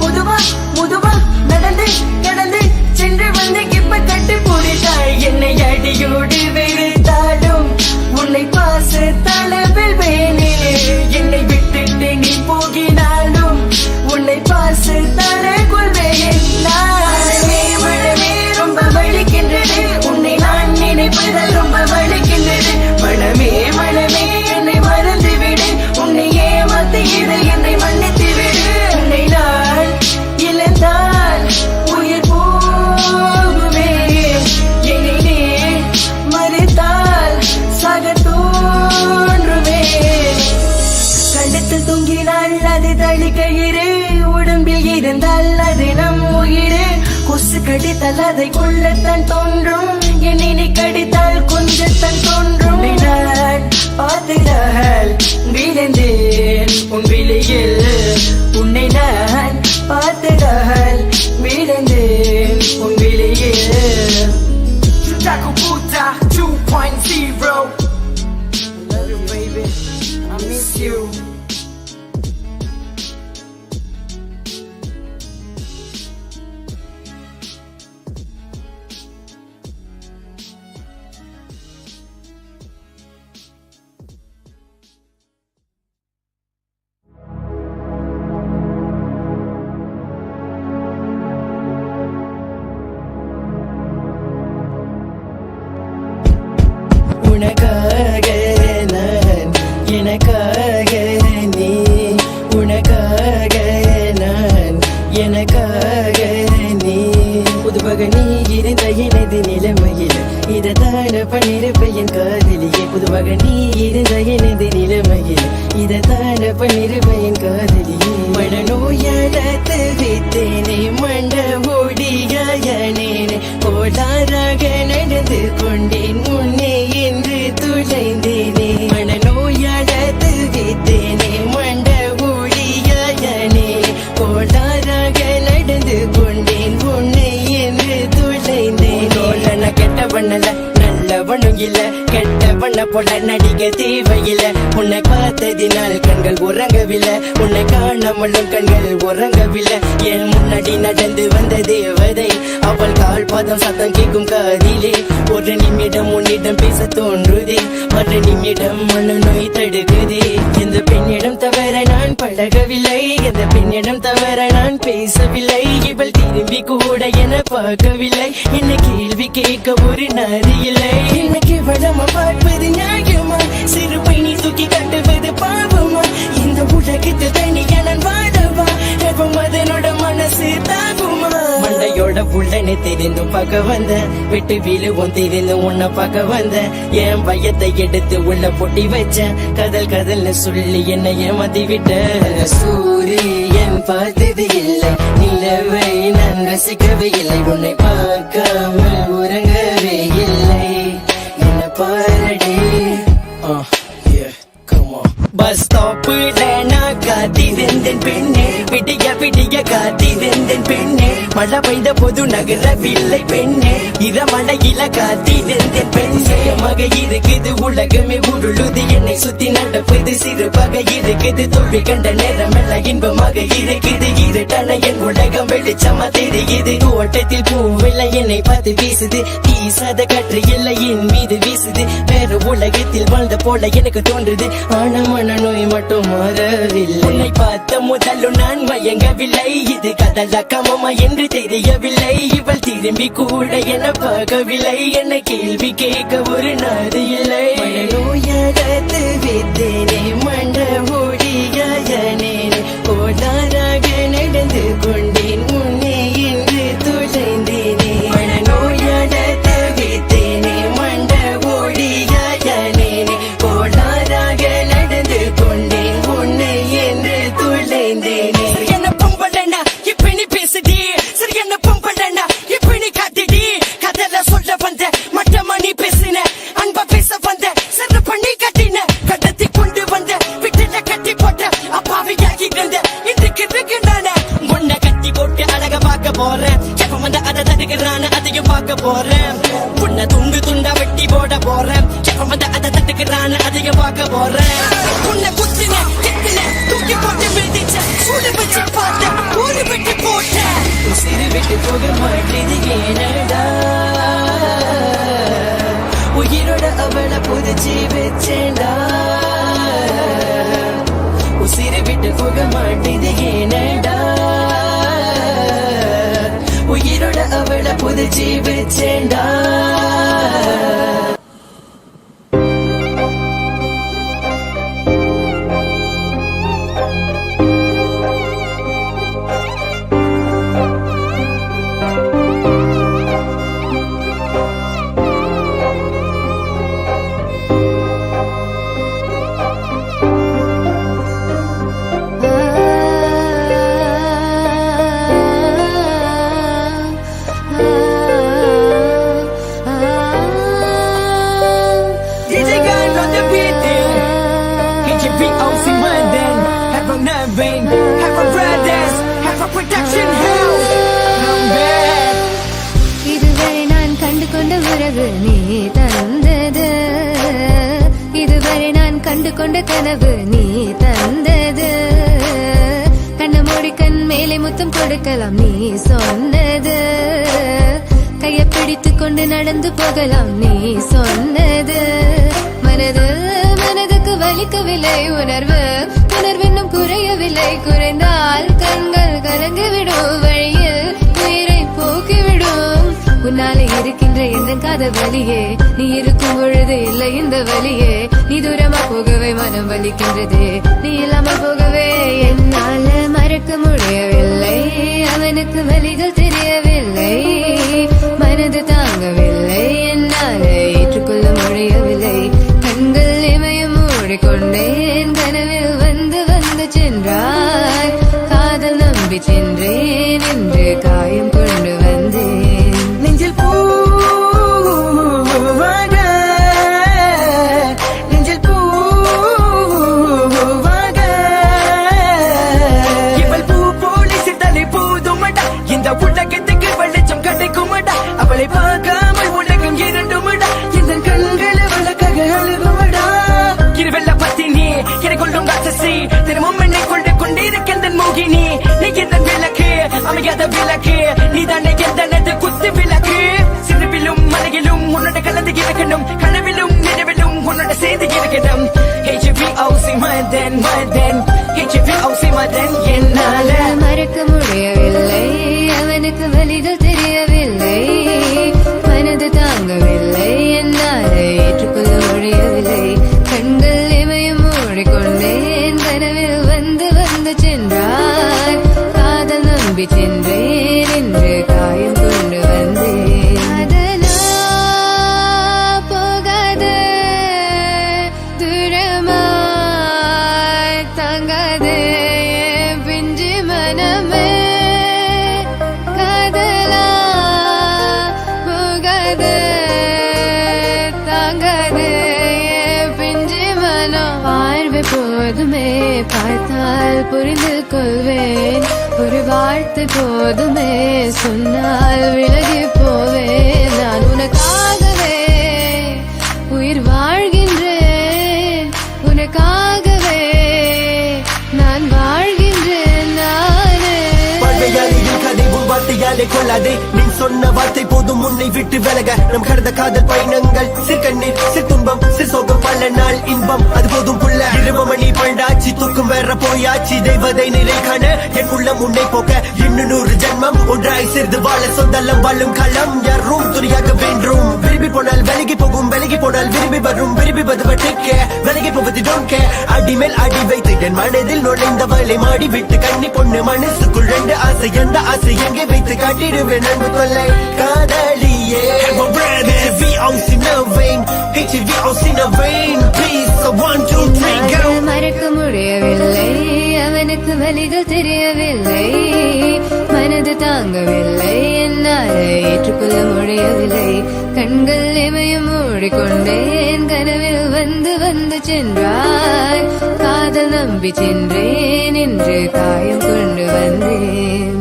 பொதுவா பொதுவா நடந்து கடந்து சென்று வந்த இப்ப கட்டு போடுத்தாய். என்னை அடியோடு வெறுத்தாலும் உன்னை பாச தளவில் வேணே. என்னை விட்டுட்டு நீ போகினாலும் உன்னை பாச தளக்குள் மனமே மனமே ரொம்ப வலிக்கின்றது, உன்னை நான் நினைப்பதில் ரொம்ப வலிக்கின்றது. மனமே மனமே என்னை மறந்து விடு, உன்னை ஏமாத்தியது என்னை மன்னித்து விடு. உன்னை நான் இழந்தால் உயிர் போகுமே, என்னை நீ மறைத்தால் சக தோன்றுமே. கண்டத்தில் தூங்கினால் அது தழுக்கயிறு, உடம்பில் இருந்தால் அது நம் உயிர். கொசு கடித்தால் அதை கொள்ளத்தான் தோன்றும், என்னை நீ கடித்தால் கொஞ்சத்தான் தோன்றும். நான் பார்த்துதால் விழுந்தேன் உன் விழியில், உன்னை நான் பார்த்துதால் விழுந்தேன் உன் விழியில். Takubuta 2.0. I love you baby, I miss you. உனக்காக நான் எனக்காக நீ, உனக்காக நான் எனக்காக நீ. புதுவாக நீ இருந்த எனது நிலைமையில் இதைத்தான பண்ணிருப்ப என் காதலியே. பொதுவாக நீ இருந்த எனது நிலைமையில் இதத்தான பண்ணிருவேன் காதலியே மனநோயாளத்து வைத்தேனே மண்ட ஓடியாயனேனே கோளாறாக நடந்து கொண்டேன் முன்னே என்று துளைந்தேனே மனநோயாளத்து வைத்தேனே மண்ட ஓடியாயனே கோளாறாக நடந்து கொண்டேன் முன்னே என்று துளைந்தேன் தோழன கெட்ட பண்ணல நல்லவனும் இல்ல கெட்ட பண்ண போல நடிக்க தேவையில்ல உன்னை பார்த்ததினால் கண்கள் உறங்கவில்லை உன்னை காணாமலும் கண்கள் உறங்கவில்லை என் முன்னாடி நடந்து வந்த தேவதை அவள் கால் பாதம் சத்தம் கேட்கும் காதிலே ஒரு நிமிடம் உன்னிடம் பேச தோன்றுதே மறு நிமிடம் மனநோய் தடுக்குதே இந்த பெண்ணிடம் தவிர நான் பழகவில்லை இந்த பெண்ணிடம் தவிர நான் பேசவில்லை இவள் திரும்பி கூட என பார்க்கவில்லை என்ன கேள்வி கேட்க ஒரு நாதி இல்லை எனக்கு வளமா பார்ப்பது நியாயமா சிறு பையனை தூக்கி கட்டுவது பாவமா இந்த உலகத்தில் தனியா நான் வாழவா எப்ப அதனோட மனசு தாகுமா மண்டையோட புள்ளனை தெரிந்தும் பார்க்க வந்த விட்டு வீழுவும் தெரிந்தும் உன்னை பார்க்க வந்த என் பயத்தை எடுத்து உள்ள பொட்டி வச்ச கதல்னு சொல்லி என்னை ஏமாத்தி விட்ட சூரியன் பார்த்தது இல்லை நிலவை நான் ரசிக்கவே இல்லை உன்னை பார்க்காமல் உறங்கவே இல்லை என்ன பாரடி பஸ் ஸ்டாப்புல நான் காத்திருந்தேன் பெண்ணே விடிய காத்திருந்தேன் பெண்ணே மழை பெய்த போது நகரவில்லை பெண்ணே இரமழையில காத்திருந்தேன் பெண்ணே மக இருக்குது உலகமே உருளுது என்னை சுத்தி நடப்பது சிறு பகை இருக்குது தோல்வி கண்ட நேரமெல்லாம் இன்பமாக இருக்குது இருட்டான என் உலகம் வெளிச்சமா தெரியுது ஓட்டத்தில் பூவில்லை என்னை பார்த்து வீசுது வீசாத காற்று இல்லை என் மீது வீசுது வேற உலகத்தில் வாழ்ந்த போல எனக்கு தோன்றுது ஆனா மனநோய் மட்டும் மாறவில்லை உன்னை பார்த்த முதலும் நான் மயங்கவில்லை இது கதலக்கமமா என்று தெரியவில்லை இவள் திரும்பி கூட என பார்க்கவில்லை என்ன கேள்வி கேட்க ஒரு நாடு இல்லை மனநோயாளத்து வைத்தேனே மண்ட ஓடியாயனே கோளாறாக நடந்து கொண்டேன் முன்னே என்று துளைந்தேனே மனநோயாளத்து வைத்தேனே மண்ட ஓடியாயனே கோளாறாக நடந்து கொண்டேன் முன்னே என்று துளைந்தேனே என்ன பொம்பளனா இப்ப நீ பேசுடி சரி என்ன பொம்பளனா இப்ப நீ காத்திடி கதல சொல்ல வந்த மட்டமா நீ பேசின அன்பா பேச வந்த சரி பண்ணி கட்டின கடத்தி கொண்டு வந்த விட்டுல கட்டி போட்ட அப்பாவியாகி இருந்த இதுக்கு நானே உன்னை கட்டி போட்டு அழக பார்க்க போறேன் எப்ப வந்து அதை தடுக்கிறான அதையும் பார்க்க போறேன் உன்னை துண்டா வெட்டி போட போறேன் எப்ப வந்து அதை தடுக்கிறான அதையும் பார்க்க போறேன் உன்னை குத்தின எத்தின தூக்கி போட்டு விழுதிச்ச சூடு வச்சு பார்த்த ஊரு விட்டு போட்ட உசிறு விட்டு போக மாட்டேது ஏனடா உயிரோட அவளை புதிச்சு வச்சேண்டா உசிறு விட்டு போக மாட்டேது ஏனடா உயிரோட அவளை புதிச்சு வச்சேண்டா இதுவரை நான் கண்டு கொண்ட உறவு நீ தந்தது இதுவரை நான் கண்டு கொண்ட கனவு நீ தந்தது கண்ண மூடி கண் மேலே முத்தம் கொடுக்கலாம் நீ சொன்னது கையை பிடித்துக் கொண்டு நடந்து போகலாம் நீ சொன்னது மனதுக்கு வலிக்கவில்லை உணர்வு உணர்வென்னும் குறையவில்லை குறைந்தால் கண்கள் கலங்கிவிடும் வழியில் உயிரை போக்கிவிடும் உன்னாலே இருக்கின்ற எந்த காத வலியே நீ இருக்கும் பொழுது இல்லை இந்த வலியே நீ தூரமா போகவே மனம் வலிக்கின்றது நீ இல்லாமல் போகவே என்னால மறக்க முடியவில்லை அவனுக்கு வலிகள் தெரியவில்லை மனது தாங்கவில்லை என்னால ஏற்றுக்கொள்ள முடியவில்லை கண்கள் இமயம் மூடிக்கொண்டேன் கனவில் நம்பி சென்றேன் என்று காயம் கொண்டு வந்தேன். நெஞ்சில் பூவாக நெஞ்சில் பூவாக இவள் பூ போலி சித்தலை பூதுமடா இந்த உலகத்துக்கு வெளிச்சம் கிடைக்குமடா அவளை பார்க்காமல் உலகம் இரண்டுமடா இந்த கண்களை வழக்காக அழுகுமடா இருவெல்ல பத்தினி எனக்கு கொள்ளும் ராட்சசி தினமும் என்னை கொண்டு கொண்டிருக்கின்ற மோகினி நீ எந்த விளக்கு அமையாத விளக்கு நீ தானே எந்த குத்து விளக்கு சிறுவிலும் மலையிலும் உன்னோட கலந்து இருக்கணும் கனவிலும் நினைவிலும் உன்னோட சேர்ந்து இருக்கணும் HVOC மதன் HVOC மதன் என்னால மறக்க முடியவில்லை அவனுக்கு வலிகள் தெரியவில்லை மனது தாங்கவில்லை என்னால் ஏற்றுக்கொள்ள முடியவில்லை கண்கள் இமையும் மூடிக்கொண்டேன் கனவில் வந்து வந்து சென்றார் காதல் நம்பி சென்றேன் என்று காயம் கொண்டு வந்தேன் அதனால் போகாது தூரமாய் தாங்காது என் பிஞ்சு மனமே காதலா போகாது தாங்காது என் பிஞ்சு மனம் வாழ்வு போதுமே பார்த்தால் புரிந்து கொள்வேன் ஒரு வார்த்தை போதுமே சொன்னால் விலகி போவேன் நான் உனக்காகவே உயிர் வாழ்கின்றேன் உனக்காகவே நான் வாழ்கின்றேன் நானே வாழ்வையாலையும் கதை உன் வார்த்தையாலே கொள்ளாதே நீ சொன்ன வார்த்தை போதும் உன்னை விட்டு விலக நம் கடந்த காதல் பயணங்கள் சிற்கண்ணீர் சிற்துன்பம் சிற்சோகம் பல நாள் இன்பம் அது போதும் புள்ள 20 மணி பண்டாச்சி தூக்கம் வேற போயாச்சி தெய்வதை நிலை காண என் உள்ளம் உன்னை போக்க இன்னும் 100 ஜென்மம் ஒன்றாய் சேர்ந்து வாழ சொந்தலம் வாழும் களம் யாரும் துணியாக வேண்டும் விரும்பி போனால் விலகி போகும் விலகி போனால் விரும்பி வரும் விரும்பி வருவதற்கே விலகி போவது டோன்ட் கேர் அடி மேல் அடி வைத்து என் மனதில் நுழைந்தவளை மாடி விட்டு கண்ணி பொண்ணு மனசுக்குள் 2 ஆசை எந்த ஆசை எங்கே வைத்து காட்டிடுவேன் அன்பு தொல்லை காதலியே HVOC in a vein HVOC in a vein please so 1 2 3 go மறக்க முடியவில்லை அவனுக்கு வலிகள் தெரியவில்லை மனது தாங்கவில்லை என்னால் ஏற்றுக்கொள்ள முடியவில்லை கண்கள் இமையும் மூடிக்கொண்டேன் கனவில் வந்து வந்து சென்றாய் காதல் நம்பி சென்றேன் என்று காயம் கொண்டு வந்தேன்.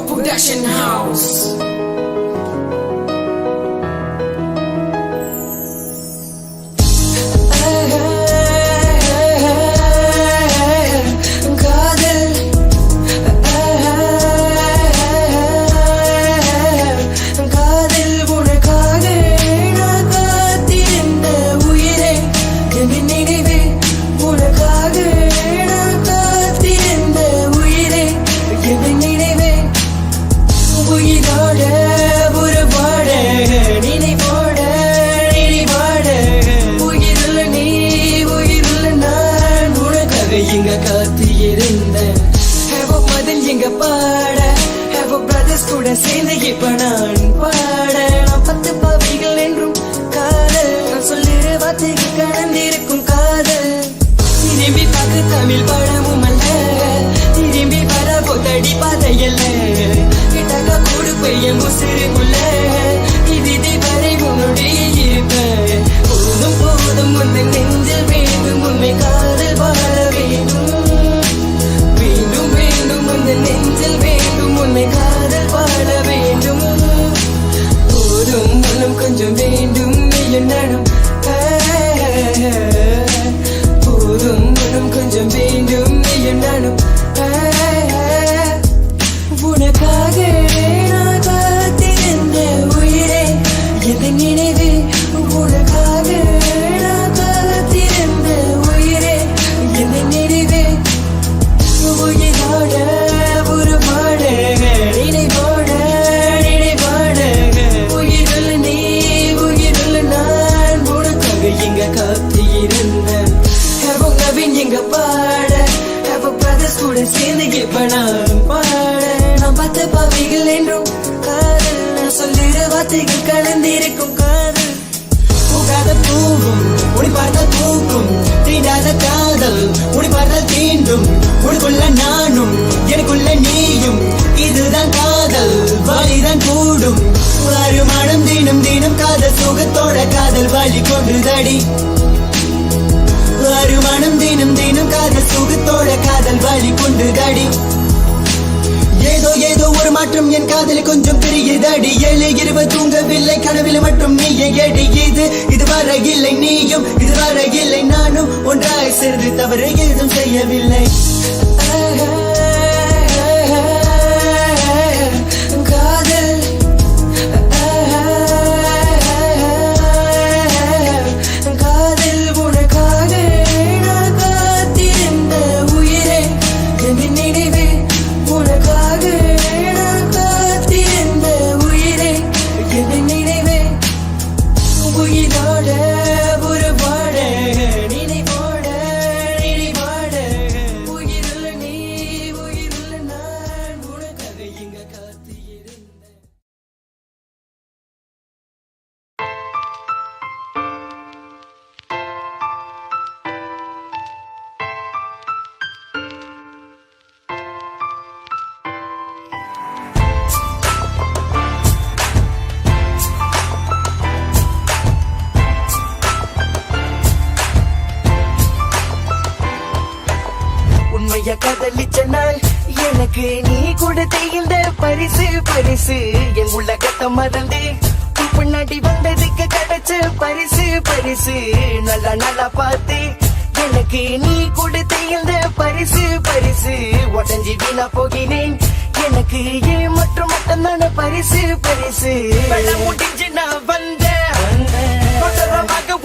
Production House. சேர்ந்து இப்ப நான் பாட நான் 10 பாவிகள் என்றும் காதல் நான் சொல்லிற வார்த்தைக்கு கலந்திருக்கும் காதல் திரும்பி பார்க்க தமிழ் படமும் அல்ல திரும்பி வர போத்தடி பாதையல்ல கிட்டக்க கூடு பெய்ய முசிறு முல்ல இது வரை உன்னுடைய இருப்ப போதும் போதும் உன் நெஞ்சில் வேண்டும் உண்மை காதல் வாழ வேண்டும் வேண்டும் வேண்டும் உன் நெஞ்சில் வேண்டும் உண்மை காதல் வாழ வேண்டும் போதும் இன்னும் கொஞ்சம் வேண்டும் நீயும் நானும் போதும் இன்னும் கொஞ்சம் வேண்டும் நீயும் நானும் உனக்காக நான் காத்திருந்த உயிரே எந்த நினைவு உனக்காக நான் காத்திருந்த உயிரே எந்த நினைவு உயிரோட ஒரு பாட நினைவோட நினைவாட உயிருள்ள நீ உயிருள்ள நான் உனக்காக இங்க காத்திருந்தேன் நவீன் எங்க பாட பிரதர்ஸ் கூட சேர்ந்து இப்ப நான் பாட நான் 10 பாவிகள் என்றும் காதல் நான் சொல்லிற வார்த்தைகள் கலந்திருக்கும் காதல் முடிப்பார்கள் தீண்டும் உனக்குள்ள நானும் எனக்குள்ள நீயும் இதுதான் காதல் வலிதான் கூடும் வருமானம் தினம் தினம் காதல் சுகத்தோட காதல் வலி கொண்டுதடி வருமானம் தினம் தினம் காதல் சுகத்தோட காதல் வலி கொண்டுதடி ஏதோ ஏதோ ஒரு மாற்றம் என் காதல கொஞ்சம் தெரியுதடி 7 தூங்கவில்லை கனவில் மட்டும் நீயே எடி இது வர இல்லை நீயும் இது வர இல்லை நானும் ஒன்றாய் சேர்ந்து தவறு ஏதும் செய்யவில்லை காதல் காதல் உனக்காக நான் காத்திருந்த உயிரே என் நினைவே உனக்காக நான் காத்திருந்த உயிரே என் நினைவே உயிரோட உறவாட நினைவோட நினைவாட உயிருள்ள நீ உயிருள்ள நான் உனக்காக இங்க காத்திருந்தேன் உண்மைய காதலிச்ச நாள் எனக்கு நீ கொடுத்த இந்த பரிசு பரிசு என் உலகத்தை மறந்து உன் பின்னாடி வந்ததுக்கு கிடைச்ச பரிசு பரிசு நல்லா நல்லா பார்த்து எனக்கு நீ கொடுத்த இந்த பரிசு பரிசு உடஞ்சி வீணா போகினேன் எனக்கு ஏன் மற்றும் மட்டும்தான பரிசு பரிசு வெள்ளம் முடிஞ்சு நான் வந்தேன்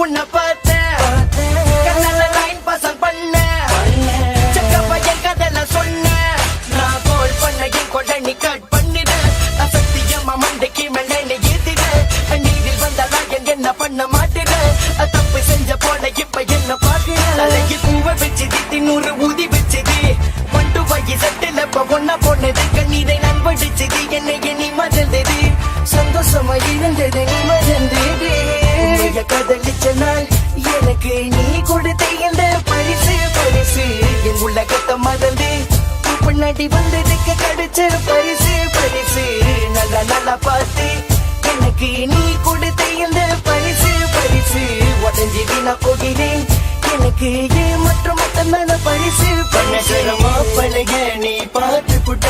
உன்னை பார்த்தேன் கண்ணால லைன் பாசம் பண்ண பையன் கதல சொன்ன நான் கோல் பண்ண என் கொடை நீ கட் பண்ணிட அசத்தியமா மண்டைக்கு மேல ஏத்திட நீரில் வந்தாலா என்ன பண்ண மாட்டிட தப்பு செஞ்ச போல இப்ப என்ன பாக்குற தலைக்கு பூவை வச்சுது தின்னூறு ஊதி வச்சுது மண்டு வாங்கி சட்டில ஒன்னா போனது கண்ணீரை நான் வடிச்சது என்னை நீ மறந்தது சந்தோஷமா இருந்தது நீ மறந்தது கதலிச்ச நாள் எனக்கு நீ கொடுத்த இந்த பரிசு பரிசு என் உலகத்தை மறந்து பின்னாடி வந்ததுக்கு கிடைச்ச பரிசு பரிசு நல்லா நல்லா பார்த்து எனக்கு நீ கொடுத்த இந்த பரிசு பரிசு உடஞ்சி வீணா போகிறேன் எனக்கு ஏன் மற்றும் மட்டும்தான பரிசு பண்ணமா பழக நீ பார்த்து புட்ட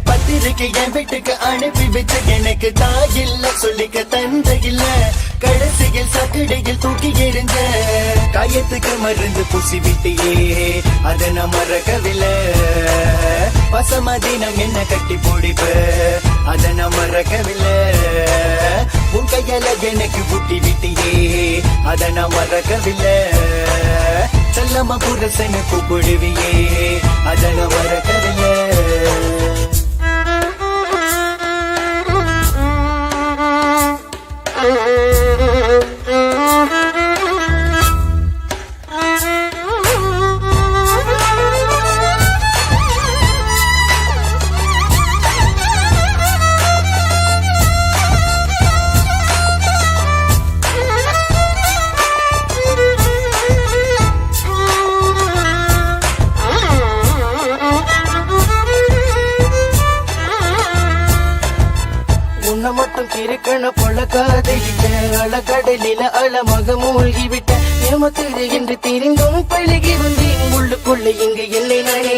பத்திரிக்கை என் வீட்டுக்கு அனுப்பி வச்ச எனக்கு தாயில்ல சொல்லிக்க தந்த இல்ல கடைசியில் சக்கடையில் தூக்கி எறிஞ்ச காயத்துக்கு மருந்து பூசி விட்டியே அதை நான் மறக்கவில்லை பசமதினம் என்ன கட்டி போடிப்ப அதை நான் மறக்கவில்லை உன் கையால எனக்கு புட்டி விட்டியே அதை நான் மறக்கவில்லை செல்லம்மா புரசனை கூப்பிடுவியே அதை நான் மறக்கவில்லை உன்னை மட்டும் கிறுக்கண போல காதலிட்டேன் அழகடலில அழமாக மூழ்கி விட்டேன் ஏமத்திரு என்று தெரிந்தும் பழகி வந்தேன் உள்ளுக்குள்ள இங்கு இல்லை நானே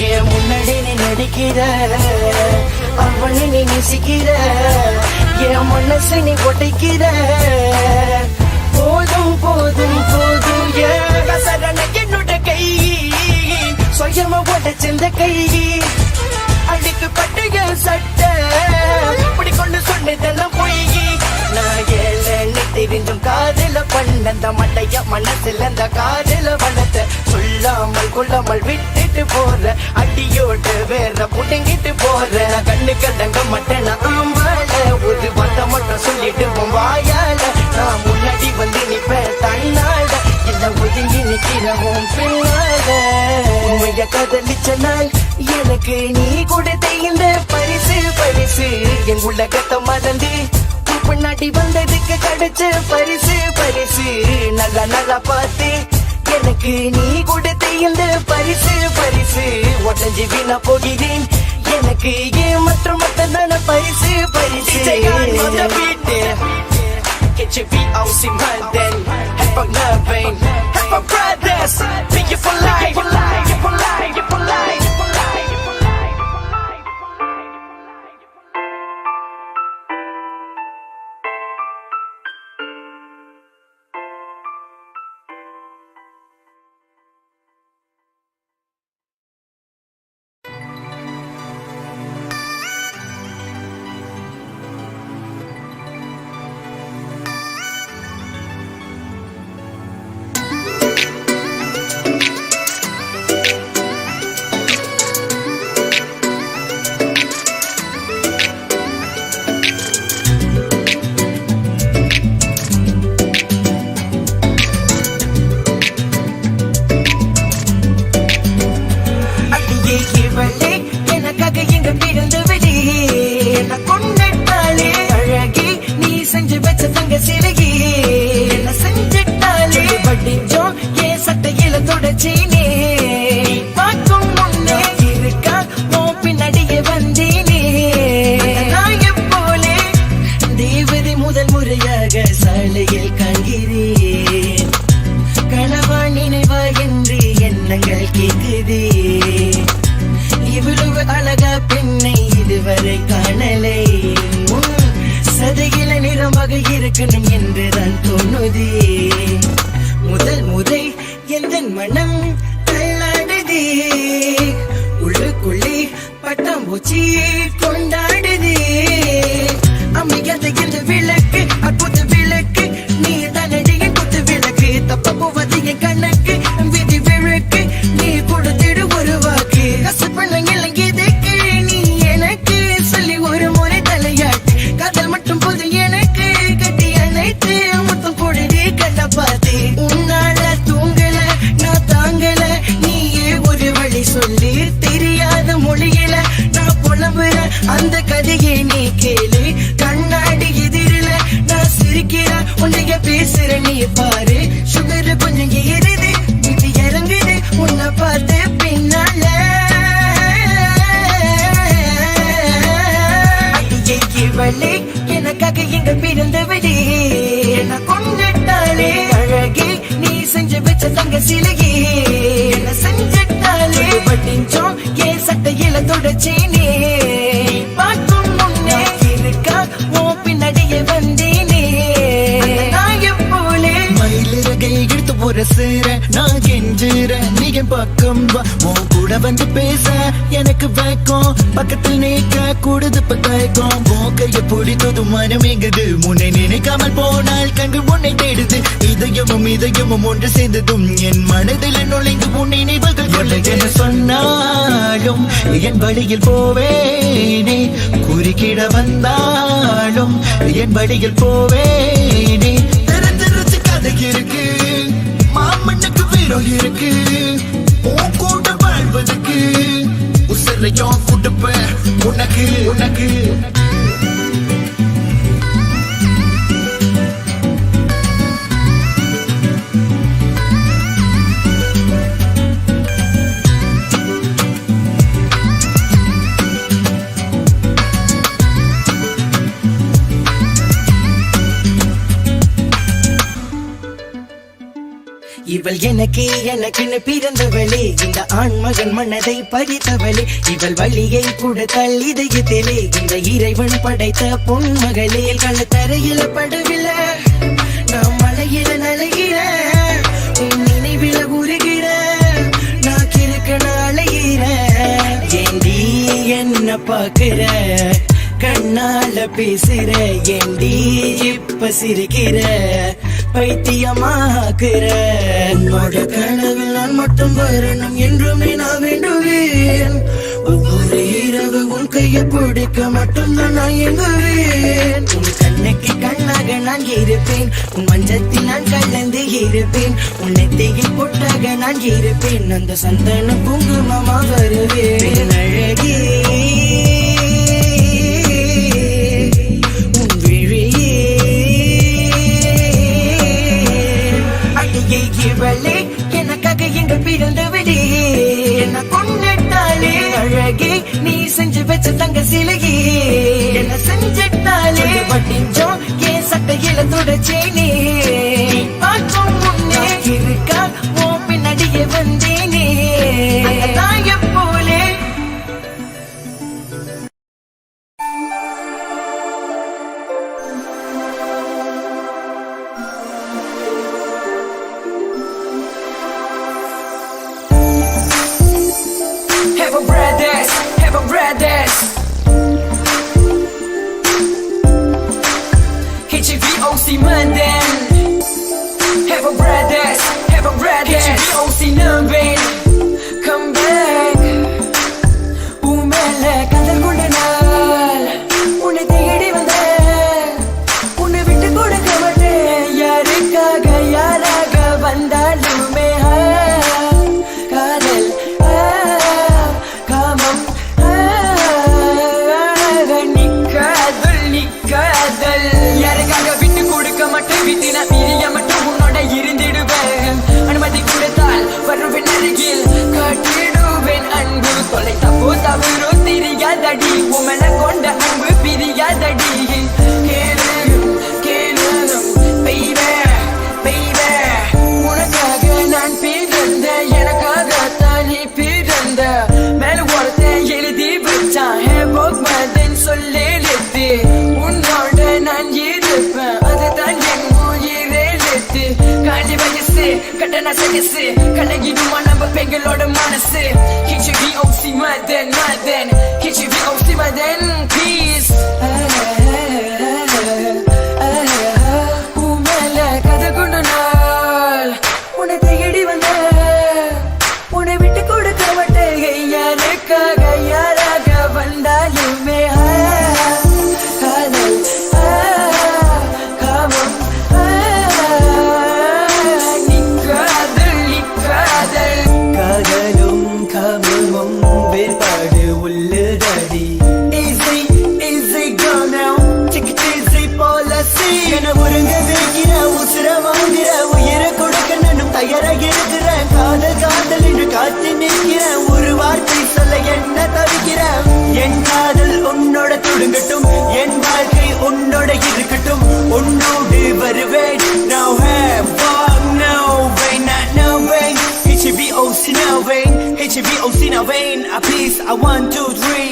என் முன்னாடி நீ நடிக்கிற அவனை நீ நேசிக்கிற என் மனசை நீ கொட்டைக்கிற போதும் போதும் போதும் என்னோட கை சுயமா உடைச்சிருந்த கை அடிக்கு பட்டைய சட்ட இப்படி கொண்டு சொன்னதெல்லாம் போய் நான் ஏழு தெரிஞ்சும் காதல பண்ணந்த மட்டைய மனசுல அந்த காதல வளர்த்த சொல்லாமல் கொள்ளாமல் விட்டுட்டு போற அடியோடு வேற புடுங்கிட்டு போற கண்ணு கலங்க மட்டன ஆம்பால ஒரு வார்த்தை மட்டும் சொல்லிட்டு வாயால நான் முன்னாடி வந்து நிப்பேன் தன்னால இல்ல ஒதுங்கி நிக்கிறவும் பின்னால உண்மைய காதலிச்ச நாள் எனக்கு நீ கொடுத்த இந்த பரிசு பரிசு என் உலகத்தை மறந்து பின்னாடி வந்ததுக்கு கிடைச்ச பரிசு பரிசு நல்லா நல்லா பார்த்து எனக்கு நீ கொடுத்த இந்த பரிசு பரிசு உடஞ்சி வீணா போகிறேன் எனக்கு ஏன் மற்றும் தான பரிசு பரிசு Get your VOC London, have a loving, have a brothers, be you for life, for life, for life, for life, for life. எனக்காக எங்க பிறந்தவளே என்ன கொண்டாட்டாளே அழகி நீ செஞ்சு வச்ச தங்க சிறகி என்ன செஞ்சிட்டாளே படிஞ்சோம் என் சட்டையில தொடச்சேனே பார்க்கும் முன்னே இருக்கா உன் பின்னாடியே வந்தேனே நாயம் போலே தேவதை முதல் முறையாக சாலையில் காண்கிறேன் கனவா நினைவா என்று எண்ணங்கள் கேட்குதே இவ்வளவு அழகா பெண்ணை இதுவரை காணலை உன் சதையில நிறமாக இருக்கணும் என்றுதான் தோணுதே முதல் முறை எந்த மனம் தள்ளாடுதே உள்ளுக்குள்ளே பட்டாம்பூச்சி கொண்டாடுதே அமையாத இந்த விளக்கு அற்புத விளக்கு நீ தானடியின் குத்து விளக்கு தப்ப போவது என் கணக்கு விதி விளக்கு நீ கொடுத்திடு ஒரு வாக்கு கசப்பண்ண இலங்கியதுக்கு நீ எனக்கு சொல்லி ஒரு முறை தலையாட்டு காதல் மட்டும் போது எனக்கு கட்டி அணைத்து மொத்தம் கொடுடி கண்ண பார்த்து உன்னால தூங்கல நான் தாங்கல நீயே ஒரு வழி சொல்லி தெரியாத மொழியில நான் புலம்புற அந்த கதையை நீ கேளு கண்ணாடி எதிரில நான் சிரிக்கிறேன் உன்னைய பேசுற நீ பாரு சுகர் கொஞ்சம் ஏறுது இது இறங்குது உன்னை பார்த்து பின்னால இவளே எனக்காக எங்க பிறந்தவளே என்ன கொண்டுட்டாளே அழகே நீ செஞ்சு வச்ச தங்க சிலையே என்ன செஞ்சிட்டாளே படிஞ்சோம் என் சட்டையில தொடச்சேனே பார்க்கும் முன்னே இருக்கா உன் பின்னாடியே வந்தேனே நாயம் போலே மயிலிறகை எடுத்து ஒரு சேர நான் கெஞ்சுற நீ என் பக்கம் வா உன் கூட வந்து பேச எனக்கு வைக்கும் பக்கத்தில் நீக்க கூடுது பத்தாய்க்கும் போக்கைய பிடித்ததும் மனம் எங்குது முன்னை நினைக்காமல் போனால் கண்டு உன்னை தேடுது இதயமும் ஒன்று சேர்ந்ததும் என் மனதில் நுழைந்து உன் நினைவுகள் கொள்ளையென சொன்னாலும் என் வழியில் போவேனே குறுக்கிட வந்தாலும் என் வழியில் போவேனே தெரிஞ்சு கதை இருக்கு மாமண்ணுக்கு வீரம் இருக்கு உன் கூட வாழ்வதற்கு உசரையும் கொடுப்பேன் உனக்கு உனக்கு இவள் எனக்குன்னு பிறந்தவளே இந்த ஆண்மகன் மனதை பறித்தவளே இவள் வழியை கொடுத்தாள் இதயத்திலே இந்த இறைவன் படைத்த பொன்மகளே கள்ளத்தரையில படுவில நான் மலையில நலைகிற உன் நினைவில உருகிற நான் கிறுக்க நாளையிற ஏண்டி என்ன பாக்குற கண்ணால பேசுற ஏண்டி இப்ப சிரிக்கிற பைத்தியமாக்குற உன்னோட கனவில் நான் மட்டும் வரணும் என்றுமே நான் வேண்டுவேன் ஒவ்வொரு இரவு உன் கையை பிடிக்க மட்டும்தான் நான் எங்குவேன் உன் கண்ணுக்கு கண்ணாக நான் இருப்பேன் உன் மஞ்சத்தில் நான் கலந்து இருப்பேன் உன் நெத்தியில் பொட்டாக நான் இருப்பேன் அந்த சந்தன குங்குமமா வருவேன் அழகே இவளே எனக்கு கையில தொடச்சேனே பார்க்கும் முன்னே இருக்கா ஓ பின்னடியே வந்தேனே தாய போலே Have a brothers, have a brothers. HVOC London. Have a brothers, have a brothers. HVOC London. Come back. உமேல காதல் கொண்ட நாள் உன்னை தேடி வந்தேன் உன்னை விட்டு கொடுக்க மாட்டேன் யாருக்காக யாராக வந்தாலுமே காதல் காமம் நிக்காதல் நிக்காதல் யாருக்காக விட்டு கொடுக்க மாட்டேன் விட்டு நான் பிரிய மட்டும் உன்னோட இருந்திடுவேன் அனுமதி கொடுத்தால் வருவேன் அருகில் காட்டிடுவேன் அன்பு தொலை தப்போ தவறோ தெரியாதடி உமன கொண்ட அன்பு பிரியாதடி கேளும் கேளும் baby baby உனக்காக நான் பிறந்த எனக்காக தானே பிறந்த மேல ஒருத்த எழுதி வச்சான் மதன் சொல்லெழுத்து உன்னோட நான் இருப்பேன் அதுதான் என் உயிரெழுத்து காலி வயசு கட்டண சகசு கலகிடுமா நம்ம பெண்களோட மனசு HVOC Madan Madan HVOC Madan please உமேல காதல் கொண்ட நாள் உன்னை தேடி வந்தேன் உன்னை விட்டு கொடுக்க மாட்டேன் யாருக்காக யாராக வந்தாலுமே காதல் காமம் நிக்காதல் நிக்காதல் காதலும் காமமும் வேறுபாடு உள்ளதடி easy easy go now take it easy policy என ஒருங்க வைக்கிற உசுர வாங்குற உயிரை கொடுக்க நானும் தயாராக இருக்கிறேன் காதல் காதல் என்று காத்து நிற்கிறேன் ஒரு வார்த்தை சொல்ல என்ன தவிக்கிறேன் என் காதல் உன்னோட தொடுங்கட்டும் என் வாழ்க்கை உன்னோட இருக்கட்டும் உன்னோடு வருவேன் now have fun now way not no way HVOC now way HVOC now way please I 1 2 3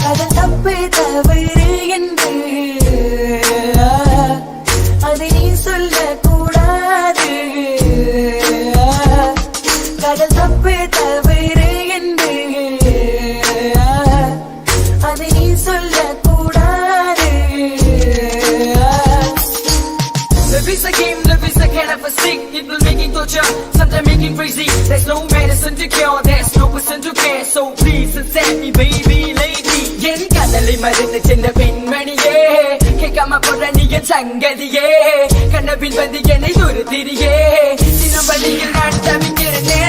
அது தப்பு தவறு என்று அதை நீ சொல்லக்கூடாது கடல் தப்பு தவறு என்று அதை நீ சொல்லக்கூடாது Love is a game, love is a kind of a sick. It will make you torture, sometimes make you crazy. There's no medicine to cure, there's no person to care. So please accept me, baby, lady. என் காதலை மறந்து சென்ற பெண்மணியே கேட்காம போற நீ என் சங்கதியே கண்ணபின் வந்து என்னை துருத்திரியே தினம் வழியில் நான் தவிக்கிறனே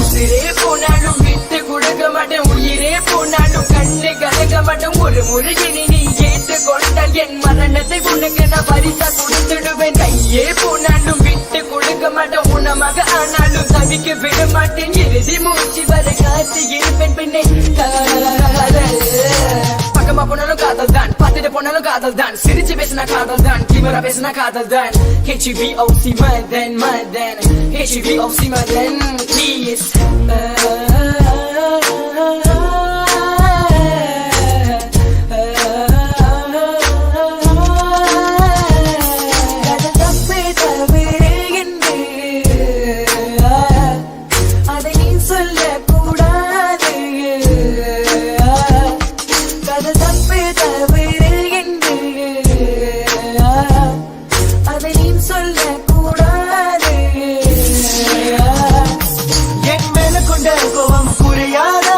உசிரே போனாலும் விட்டு கொடுக்க மாட்டேன் உயிரே போனாலும் கண்ணு கலக்க மாட்டேன் ஒரு முறை இனி நீ ஏற்று கொண்டால் என் மரணத்தை உனக்கு நான் பரிசா கொடுத்துடுவேன் கையே போனாலும் விட்டு கொடுக்க மாட்டேன் உணமாக ஆனாலும் தவிக்க விட மாட்டேன் இறுதி மூச்சு வர காத்து இருப்பேன் பெண்ணே காதல் பக்கமா போனாலும் காதல் தான் பார்த்துட்டு போனாலும் காதல் தான் சிரிச்சு பேசினா காதல் தான் கிமரா பேசினா காதல் தான் HVOC Madan Madan HVOC Madan please கடல் தப்பு தவறு என்று அதை நீ சொல்லக்கூடாது கடல் தப்பு தவறு என்று அதை நீ சொல்லக்கூடாது என் மேல கொண்ட கோபம் குறையாதா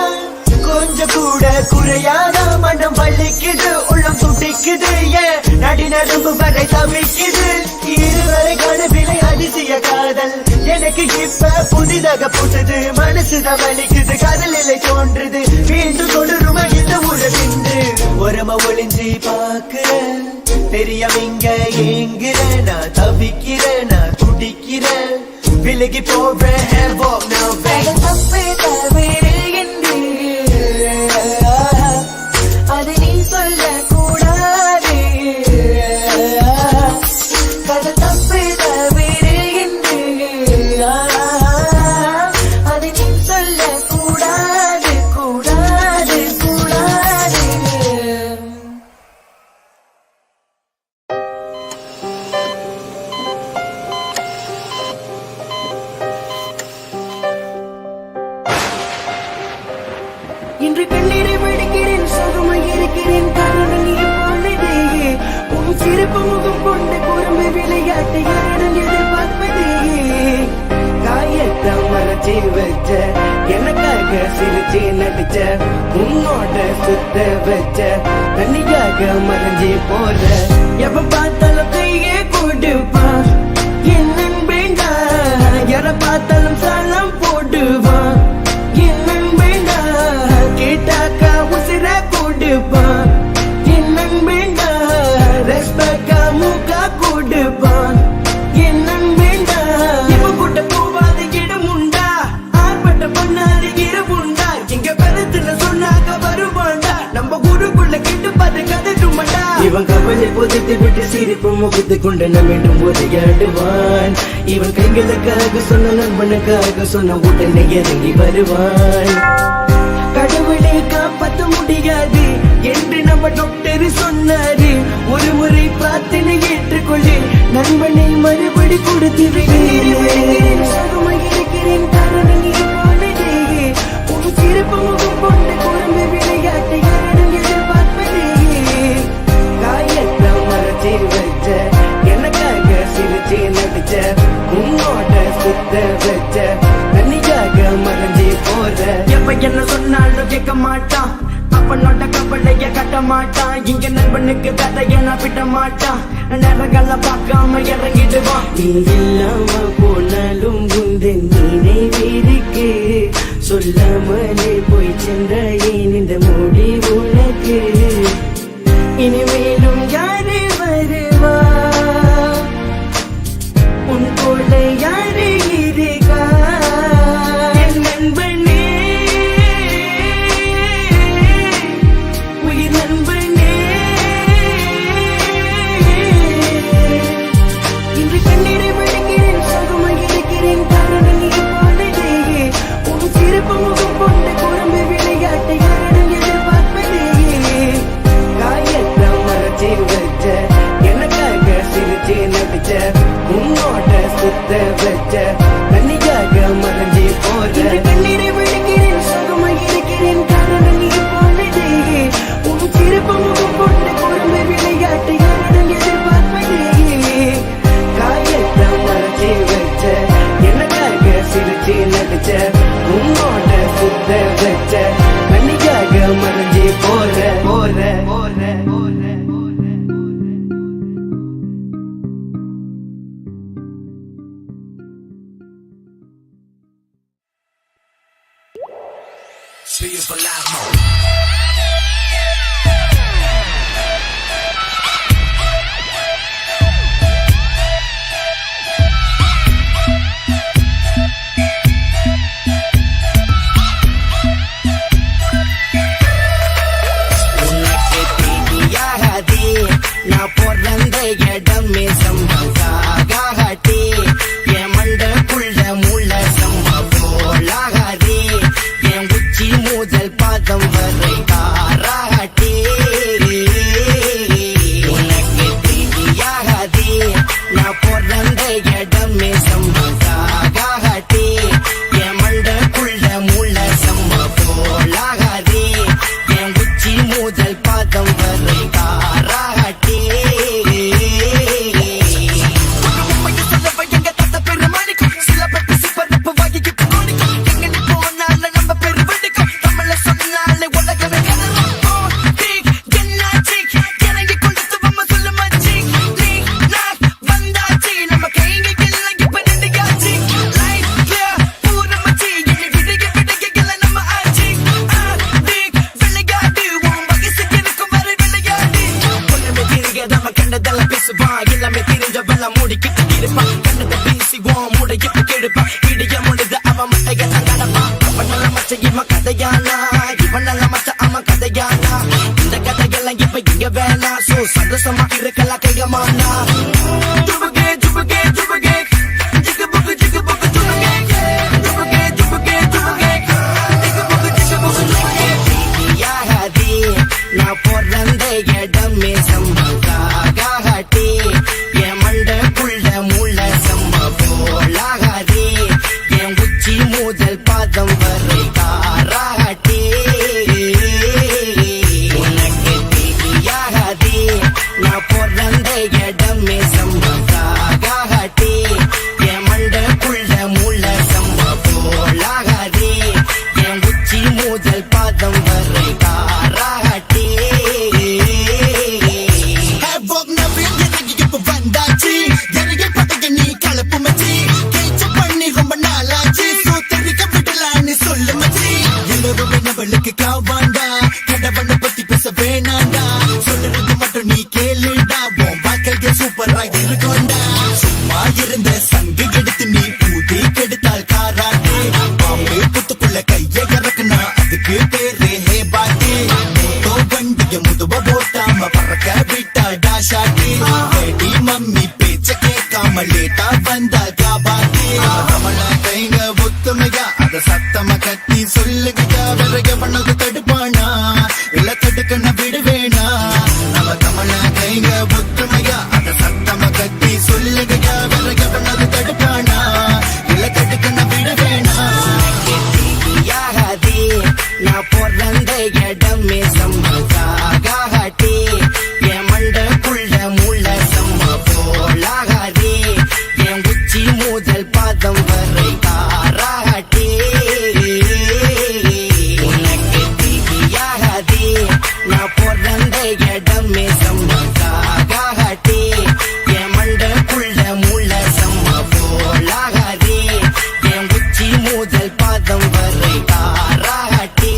கொஞ்சம் கூட குறையாதா மனம் வலிக்குது உள்ளம் துடிக்குது ஏன் நடுநரம்பு வரை தவிக்குது இருவரை கனவிலை அதிசய காதல் எனக்கு இப்ப புதிதாக புட்டது மனசுதான் வலிக்குது காதல் இல்லை தோன்றுது மீண்டும் தொடருமா இந்த உலகின்று உரம ஒளிஞ்சி பாக்குறேன் தெரியாமங்க ஏங்குறேன் நான் தவிக்கிறேன் நான் துடிக்கிறேன் விலகி போவேன் தப்பே தவிர என்று அது நீ சொல்ல கூடாது கதை தப்பே தவிர என்று அது நீ சொல்ல கூடாது கூடாது கூடாது இன்று கண்ணீரை வடிக்கிறேன் சுகமாய் இருக்கிறேன் காரணம் நீ போனதே உன் சிறப்பு முகம் கொண்ட குறும்பு விளையாட்டு யாரிடம் எதிர்பார்ப்பதே காயத்தை மறைச்சி வச்ச எனக்காக சிரிச்சு நடிச்ச உன்னோட சுத்த வச்ச தனியாக மறைஞ்சி போற எப்ப பார்த்தாலும் கையே கொடுப்பான் என் நண்பேண்டா யார பார்த்தாலும் சாலம் போடுவான் என் நண்பேண்டா கேட்டாக்கா உசிர கொடுப்பான் என் நண்பேண்டா ரெஸ்பெக்டா மூக்கா கொடுப்பான் என் நண்பேண்டா இவன் கூட்ட போவாத இடம் உண்டா ஆர்ப்பட்ட பண்ணாத இரவுண்டா இங்க பதத்துல சொன்னாக்க வருவாண்டா நம்ம குருக்குள்ள கிட்டு பார்த்து கதட்டுமாண்டா இவன் கவலை பொதித்து விட்டு சிரிப்பு முகத்து கொண்டு நம்மிடம் உரையாடுவான் இவன் கைகளுக்காக சொன்ன நண்பனுக்காக சொன்ன உடனே இறங்கி வருவான் கடவுளை காப்பாற்ற முடியாது என்று நம்ம டாக்டர் சொன்னாரு ஒரு முறை பிரார்த்தனை ஏற்றுக்கொள்ளு நண்பனை மறுபடி கொடுத்திருக்கிறேன் சுகமாய் இருக்கிறேன் காரணம் நீ போனதே உன் சிறப்பு முகம் கொண்ட குழந்தை விளையாட்டை யாரிடம் எதிர்பார்ப்பதே காயத்தை மறைச்சி வச்ச எனக்காக சிரிச்சு நடிச்ச உன்னோட சுத்த வச்ச தனியாக மறைஞ்சி போற எப்ப என்ன சொன்னாலும் கேட்க மாட்டான் அப்பனோட கவலைய கட்ட மாட்டான் இங்க நண்பனுக்கு கதைய நான் விட மாட்டான் நேரங்கள பார்க்காம இறங்கிடுவான் நீ இல்லாம போனாலும் உந்தன் நினைவிருக்கு சொல்லாமலே போய் சென்ற ஏன் இந்த முடி உனக்கு இனிமேலும் யாரு வருவா உன் போல யாரு இருக்கா என் நண்பனே உயிர் நண்பனே இன்று கண்ணீரை வடிக்கிறேன் சுகமாய் இருக்கிறேன் காரணம் நீ போனதே உன் சிறப்பு முகம் கொண்ட குழம்பு விளையாட்டை யாரிடம் எதிர்பார்ப்பதே காயத்தை மறைச்சி வச்ச எனக்காக சிரிச்சு நடிச்ச உன்னோட சுத்த வச்ச தனியாக மறைஞ்சி போற கண்ணீரை வடிக்கிறேன் சுகமாய் இருக்கிறேன் காரணம் நீ போனதே உன் சிறப்பு முகம் கொண்ட குழம்பு விளையாட்டு யாரிடம் எதிர்பார்ப்பதே காயத்தை மறைச்சி வச்ச எனக்காக சிரிச்சு நடிச்ச உன்னோட சுத்த வச்ச தனியாக மறைஞ்சி போற போற போற போற உனக்கு தெரியாதே நான் பிறந்த இடமே சம்பகாகாதே என் மண்டக்குள்ள முள்ள சம்ப போலாகாதே என் உச்சி முதல் பாதம் வர கொடுப்பான் இடிய முழுது அவன் மட்டைய தங்கடப்பான் அவன் நல்ல மச்ச இவன் கதையானா இவன் நல்ல மச்ச அவன் கதையானா இந்த கதையெல்லாம் இப்ப இங்க வேணா சோ சந்தோஷமா இருக்கலாம் கையமானா ஜுபுகே ஜுபுகே ஜுபுகே ஜிகு புகு ஜிகு புகு ஜுபுகே ஜுபுகே ஜுபுகே ஜுபுகே ஜிகு புகு ஜிகு புகு ஜுபுகே யாஹதி நான் பிறந்த இடமே சம்பகாகாட்டி என் மண்டக்குள்ள மூல சம்ப போலாகாதே என் உச்சி முதல் பாதம் வரை காராட்டி உனக்கு தெரியாதே நான் பிறந்த இடமே சம்பகாகாட்டி என் மண்டக்குள்ள மூல சம்ப போலாகாதே என் உச்சி முதல் பாதம் வரை காராட்டி Havoc நவீன் எனக்கு இப்ப வந்தாச்சு எரிய பட்டக நீ கலப்பு மச்சி கேச்ச பண்ணி ரொம்ப நாளாச்சு சோ தெரிக்க விடலான்னு சொல்லு மச்சி எல்லாருமே நம்மளுக்கு காவாண்டா கடவனை பத்தி பேச வேணாண்டா சொல்லுறது மட்டும் நீ கேளுடா உன் வாழ்க்கைய சூப்பரா இருக்கும்டா சும்மா இருந்த சங்கு எடுத்து நீ ஊதி கெடுத்தால் காராட்டே பாம்பு புத்துக்குள்ள கையை இறக்குனா அதுக்கு பேரு ஹே பாட்டி மோட்டோ வண்டிய முதுவ போட்டாம பறக்க விட்டாடா ஷாட்டி டேடி மம்மி பேச்ச கேட்காம லேட்டா வந்தா காபாட்டி கமல கைங்க ஒத்துமையா அத சத்தமா கத்தி சொல்லுகையா விறக பண்ணது தடுப்பானா இல்ல தடுக்கண்ண விடுவேனா நம்ம கமல கைங்க ஒத்துமையா அத சத்தமா கத்தி சொல்லுகையா விறக பண்ணது தடுப்பானா இல்ல தடுக்கண்ண விடுவேனா யாகதே நான் பிறந்த இடமே சம்பகாகாட்டி என் மண்டக்குள்ள மூல சம்ப போலாகாதே என் உச்சி முதல் பாதம் வரை காராட்டி உனக்கு தெரியாதே நான் பிறந்த இடமே சம்பகாகாட்டி என் மண்டக்குள்ள மூல சம்ப போலாகாதே என் உச்சி முதல் பாதம் வரை காராட்டி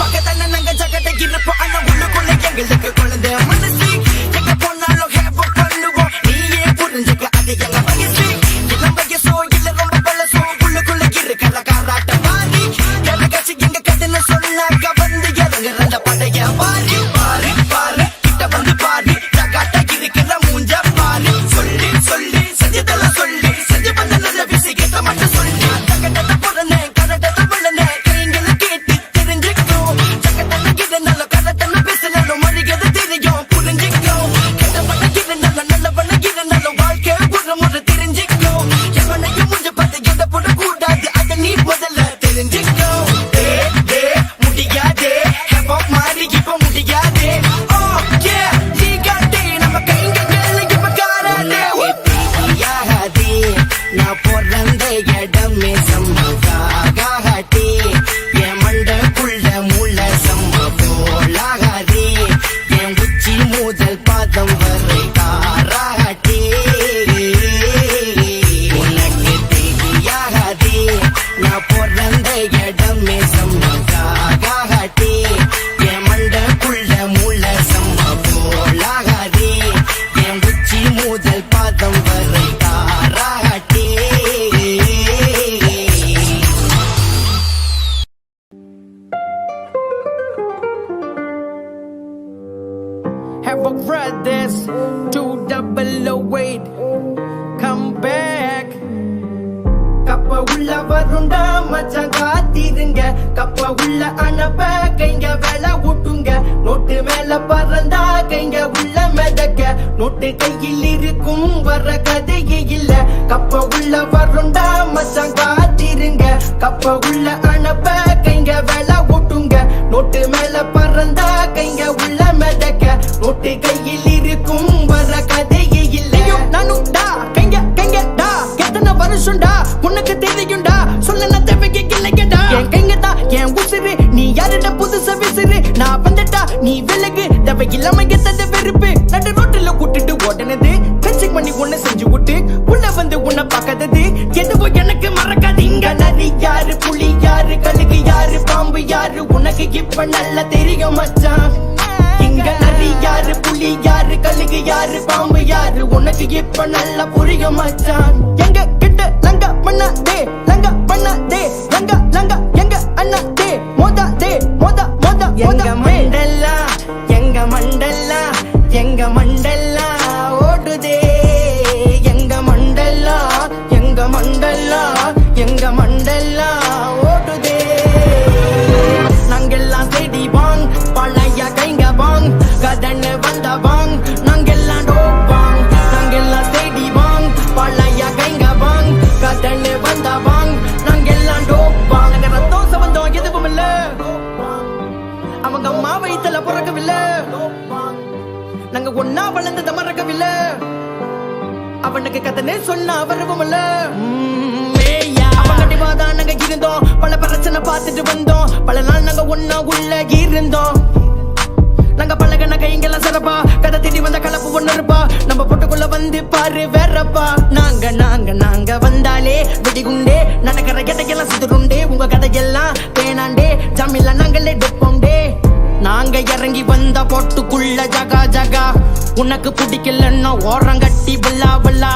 பக்கத்தான நாங்க ஜகத்தை இருப்போம் ஆனா உள்ளுக்குள்ள எங்களுக்கு குழந்தை மனசு எங்க போனாலும் ஹேப் பண்ணுவோம் நீயே புரிஞ்சுக்க அது எங்க வயசு இளம் வயசோ இல்ல ரொம்ப பழசோ உள்ளுக்குள்ள இருக்கிற காராட்ட பாரி கச்சு எங்க கதைன்னு சொன்னாக்க வந்து இறங்குற படைய பாரி பாரு பாரு கிட்ட வந்து பாரு ஜகாட்ட இருக்கிற மூஞ்ச பாரு சொல்லி சொல்லி செஞ்சதெல்லாம் சொல்லி செஞ்சு பண்ண நல்ல விஷயத்தை மட்டும் சொல்லி ஜகட்டத்தை புறனே கரட்டத்தை புள்ளனே கைங்களை கேட்டு தெரிஞ்சுக்கோ ஜகட்டத்தை இருந்தாலும் கரட்டன்னு பேசணும் மொழிகிறது தெரியும் புரிஞ்சுக்கோ கெட்ட பண்ண இருந்தாலும் நல்ல பண்ண இருந்தாலும் வாழ்க்கை ஒரு முறை தெரிஞ்சுக்கோ எவனையும் முஞ்ச பார்த்து எந்த போடக்கூடாது அதை நீ முதல்ல தெரிஞ்சுக்கோ முடியாதே ஹெப் மாறி இப்ப முடியாதே ஓ ஏ லீகாட்டே நம்ம கைங்க இப்ப காராதே யாகதே நான் பிறந்த இடமே சம்பகாகாட்டி என் மண்டக்குள்ள மூல சம்ப போலாகாதே என் உச்சி முதல் பாதம் வரை காராட்டி உனக்கு தெரியாதே நான் பிறந்த இடமே சம்பகாகாட்டி என் மண்டக்குள்ள மூல சம்ப போலாகாதே என் உச்சி முதல் பாதம் வரை காராட்டி Havoc Brothers 2008 come back கப்ப உள்ள வருண்டா மச்சான் காத்திருங்க கப்ப உள்ள அனுப்ப கைங்க வேலை விட்டுங்க நோட்டு மேல பறந்தா கைங்க உள்ள மிதக்க நோட்டு கையில் இருக்கும் வர கதையே இல்ல கப்ப உள்ள வருண்டா மச்சான் காத்திருங்க கப்ப உள்ள அனுப்ப கைங்க வேலை விட்டுங்க நோட்டு மேல பறந்தா கைங்க உள்ள மிதக்க நோட்டு கையில் இருக்கும் வர கதையே இல்ல நானும் டா கைங்க கைங்க டா எத்தனை வருஷம்டா உனக்கு தெரியும்டா சொல்ல தேவைக்கு இல்லையடா என் கைங்க தான் என் உசுறு நீ யாருடா புதுசா விசுறு நான் வந்துட்டா நீ விலகு தேவை இல்லாம எத்தது வெறுப்பு நடு ரோட்டுல கூட்டிட்டு ஓடனது கன்சிக் பண்ணி ஒண்ணு செஞ்சு விட்டு உள்ள வந்து உன்னை பார்க்காதது எதுவோ எனக்கு மறக்காது இங்க நரி யாரு புலி யாரு கழுகு யாரு பாம்பு யாரு உனக்கு இப்ப நல்லா தெரியும் மச்சான் இங்க நரி யாரு புலி யாரு கழுகு யாரு பாம்பு யாரு உனக்கு உனக்கு இப்ப நல்லா புரியும் மச்சான். எங்க கிட்ட லங்க பண்ணாதே, லங்க பண்ணாதே, லங்க லங்க எங்க அண்ணாதே, மோதாதே, மோதா மோதா எங்க மண்டல்லா, எங்க மண்டல்லா, எங்க மண்டல்லா ஓடுதே, எங்க மண்டல்லா, எங்க மண்டல்லா, எங்க மண்டல்லா ஓடுதே. நாங்கெல்லாம் தேடி வாங், பழைய கைங்க வாங், கதன்னு வந்த வாங், நாங்கெல்லாம் டோப்பாங். நாங்கெல்லாம் தேடி வாங், பழைய கைங்க வாங், கதன்னு வந்த வாங், நாங்கெல்லாம் டோப்பாங். நாங்க ரத்தம் சம்பந்தம் எதுவும் இல்ல, அவங்க அம்மா வயித்துல பிறக்கவில்லை, நாங்க ஒன்னா வளர்ந்தத மறக்கவில்லை, அவனுக்கு கதனே சொன்ன வரவும் இல்ல. கண்டிப்பாதான் நாங்க இருந்தோம், பல பிரச்சனை பார்த்துட்டு வந்தோம், பல நாள் நாங்க ஒன்னா உள்ள இருந்தோம். நாங்க பழகன கைங்கெல்லாம் சிறப்பா, கதை தேடி வந்த கலப்பு ஒண்ணு இருப்பா, நம்ம பொட்டுக்குள்ள வந்து பாரு வேறப்பா. நாங்க நாங்க நாங்க வந்தாலே வெடிகுண்டே, நடக்கிற கதையெல்லாம் சுதுருண்டே, உங்க கதையெல்லாம் தேனாண்டே, ஜாமில நாங்களே டெப்போண்டே. நாங்க இறங்கி வந்த பொட்டுக்குள்ள ஜகா ஜகா, உனக்கு பிடிக்கலன்னா ஓரங்கட்டி பல்லா பல்லா.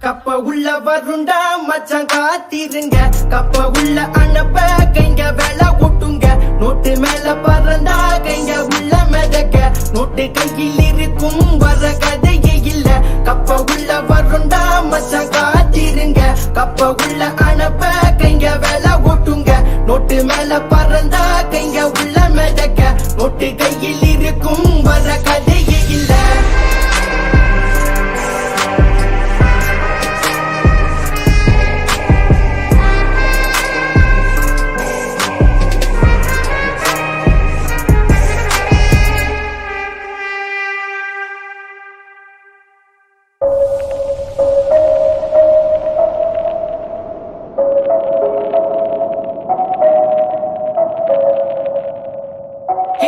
கப்ப உள்ள வருண்டா மச்சான் காத்திருங்க, கப்ப உள்ள அனுப்ப கைங்க வேலை ஓட்டுங்க, நோட்டு மேல பறந்தா கைங்க உள்ள மிதக்க, நோட்டு கையில் இருக்கும் வர கதையே இல்ல. கப்ப உள்ள வருண்டா மச்சான் காத்திருங்க, கப்ப உள்ள அனுப்ப கைங்க வேலை ஓட்டுங்க, நோட்டு மேல பறந்தா கைங்க உள்ள மிதக்க, நோட்டு கையில் இருக்கும் வர கதையே இல்ல.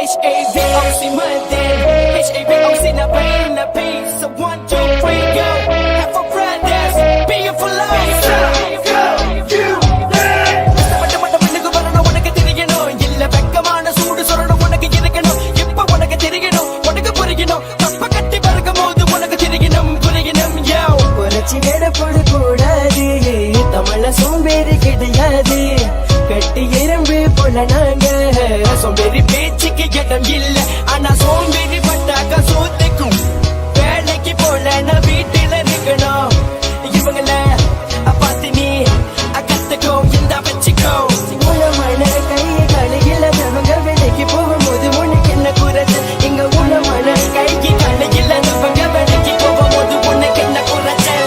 H-A-V-O-C Monday, H-A-V-O-C na pain na peace. So 1, 2, 3, go. Have for brothers, be it for life. கஷ்டப்பட்டு மட்டும் மண்ணுக்கு வரணும், உனக்கு தெரியணும், இல்ல வெக்கமான சூடு சொல்லணும், உனக்கு இருக்கணும், இப்ப உனக்கு தெரியணும், உனக்கு புரியணும், தப்ப கட்டி பறக்கும் போது உனக்கு தெரியணும், புரியணும். புரட்சி எடப்பட கூடாது, தமிழ சோம்பேறி கிடையாது, கட்டி எறும்பு போல நாங்க, சோம்பேறி பேச்சுக்கு இடம் இல்ல, ஆனா சோம்பேறி பட்டாக்க சோத்துக்கும், வேலைக்கு போல நான் வீட்டுல இருக்கணும், இவங்கள பார்த்து நீ கத்துக்கோ, இந்த வச்சுக்கோ. உணமான கையை கலையில் அவங்க வேலைக்கு போகும்போது உனக்கு என்ன குறைச்சு, இங்க உணமான கைக்கு கலையில் அவங்க வேலைக்கு போகும்போது உனக்கு என்ன குறைச்சு.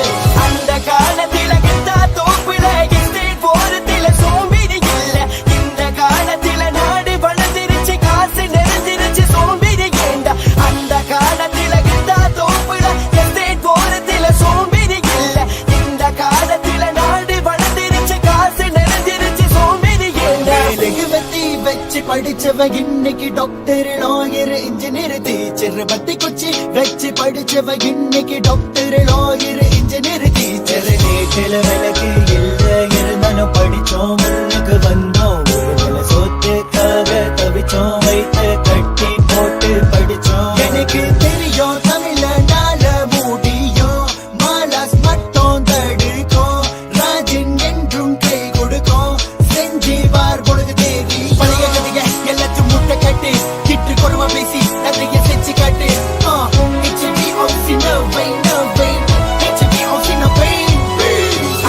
அந்த காலத்தில கிட்டா தோப்புல எஸ்டேட் போறதில சோம்பேறி இல்ல, இந்த காலத்தில நாடு வளர்ந்துருச்சு, காசு நிறைஞ்சிருச்சு, சோம்பேறி ஏண்டா. அந்த காலத்தில கிட்டா தோப்புல எஸ்டேட் போறதில சோம்பேறி இல்ல, இந்த காலத்தில நாடு வளர்ந்துருச்சு, காசு நிறைஞ்சிருச்சு, சோம்பேறி ஏண்டா. வெகுவத்தி வச்சு படிச்சவ இன்னைக்கு டாக்டர், லாயர், இன்ஜினியர், டீச்சர், பத்தி குச்சி வச்சு படிச்சவ இன்னைக்கு டாக்டர், லாயர், இன்ஜினியர், டீச்சர். நேற்றில விளக்கு இல்ல இருந்தாலும் படிச்சோம், முன்னுக்கு வந்தோம், ஒரு வேளை சோத்துக்காக தவிச்சோம், வைத்து கட்டி போட்டு படிச்சோம். எனக்கு தெரியும் தமிழ நாள முடியும், மாலாஸ் மட்டும் தடுக்கும், ராஜன் என்றும் கை கொடுக்கும், செஞ்சு வார் பொழுது தேவி. பழைய கதைய எல்லாத்தையும் முட்டை கட்டு, திட்டு கொடுமை பேசி நிறைய செஞ்சு காட்டு. HBOC no way, no way, HBOC no way.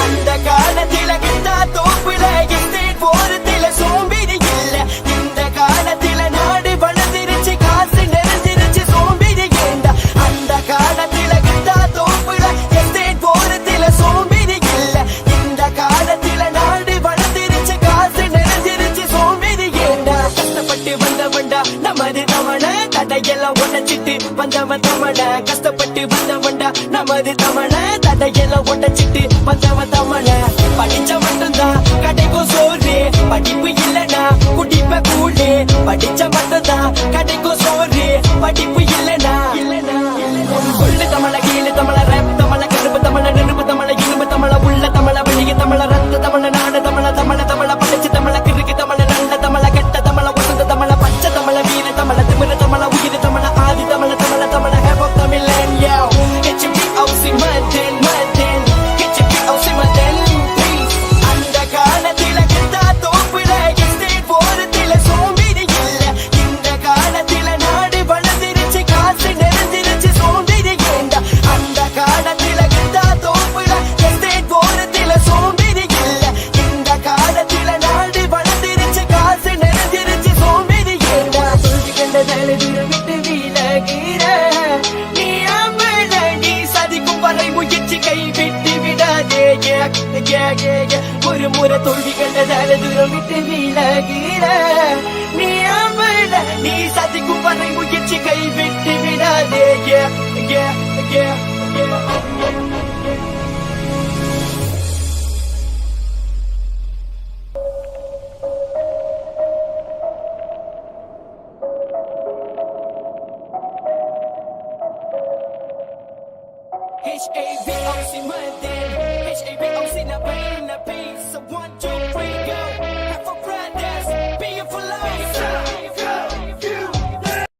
அந்த காலத்தில கிட்டா தோப்புல எஸ்டேட் போறதில சோம்பேறி இல்ல, இந்த காலத்தில நாடு வளர்ந்துருச்சு, காசு நிறைஞ்சிருச்சு, சோம்பேறி ஏண்டா. அந்த காலத்தில கிட்டா தோப்புல எஸ்டேட் போறதில சோம்பேறி இல்ல, இந்த காலத்தில நாடு வளர்ந்துருச்சு, காசு நிறைஞ்சிருச்சு, சோம்பேறி ஏண்டா. கஷ்டப்பட்டு வந்தவன்டா நமது தமிழ, தடையெல்லாம் உடைச்சிட்டு வந்தவன் தமிழ, கஷ்டப்பட்டு வந்தவன்டா நமது தமிழ, தடையெல்லாம் உடைச்சிட்டு வந்தவன் தமிழ. படிச்ச மட்டும்தான் கடைக்கும் சோறு, படிப்பு இல்லனா குடிப்ப கூடு, படிச்ச மட்டும்தான் கடைக்கும் சோறு, படிப்பு இல்லனா சொல்லு தமிழ, கீழு தமிழ, ரேப் தமிழ, கருப்பு தமிழ, நெருப்பு தமிழ, இரும்பு தமிழ, உள்ள தமிழ, வெளிய தமிழ, ரத்த தமிழ, நாடு தமிழ, தமிழ தமிழ, படிச்சு தமிழ, கிறுக்கு தமிழ, நல்ல தமிழ, கெட்ட தமிழ, வசந்த தமிழ, பச்சை தமிழ, வீர தமிழ, திமிர தமிழ, உயிர் தமிழ, ஆதி தமிழ, தமிழ தமிழ, ஹேப் ஆஃப் தமிழ், HBOC Monday. ஒரு முறை தோல்வி கண்டதால தூரம் விட்டு விலகிற நீ அவள நீ சதிக்கும் வரை முயற்சி கைவிட்டு விடாதே H-A-V-O-C, my then H-A-V-O-C, now bring the peace. So 1, 2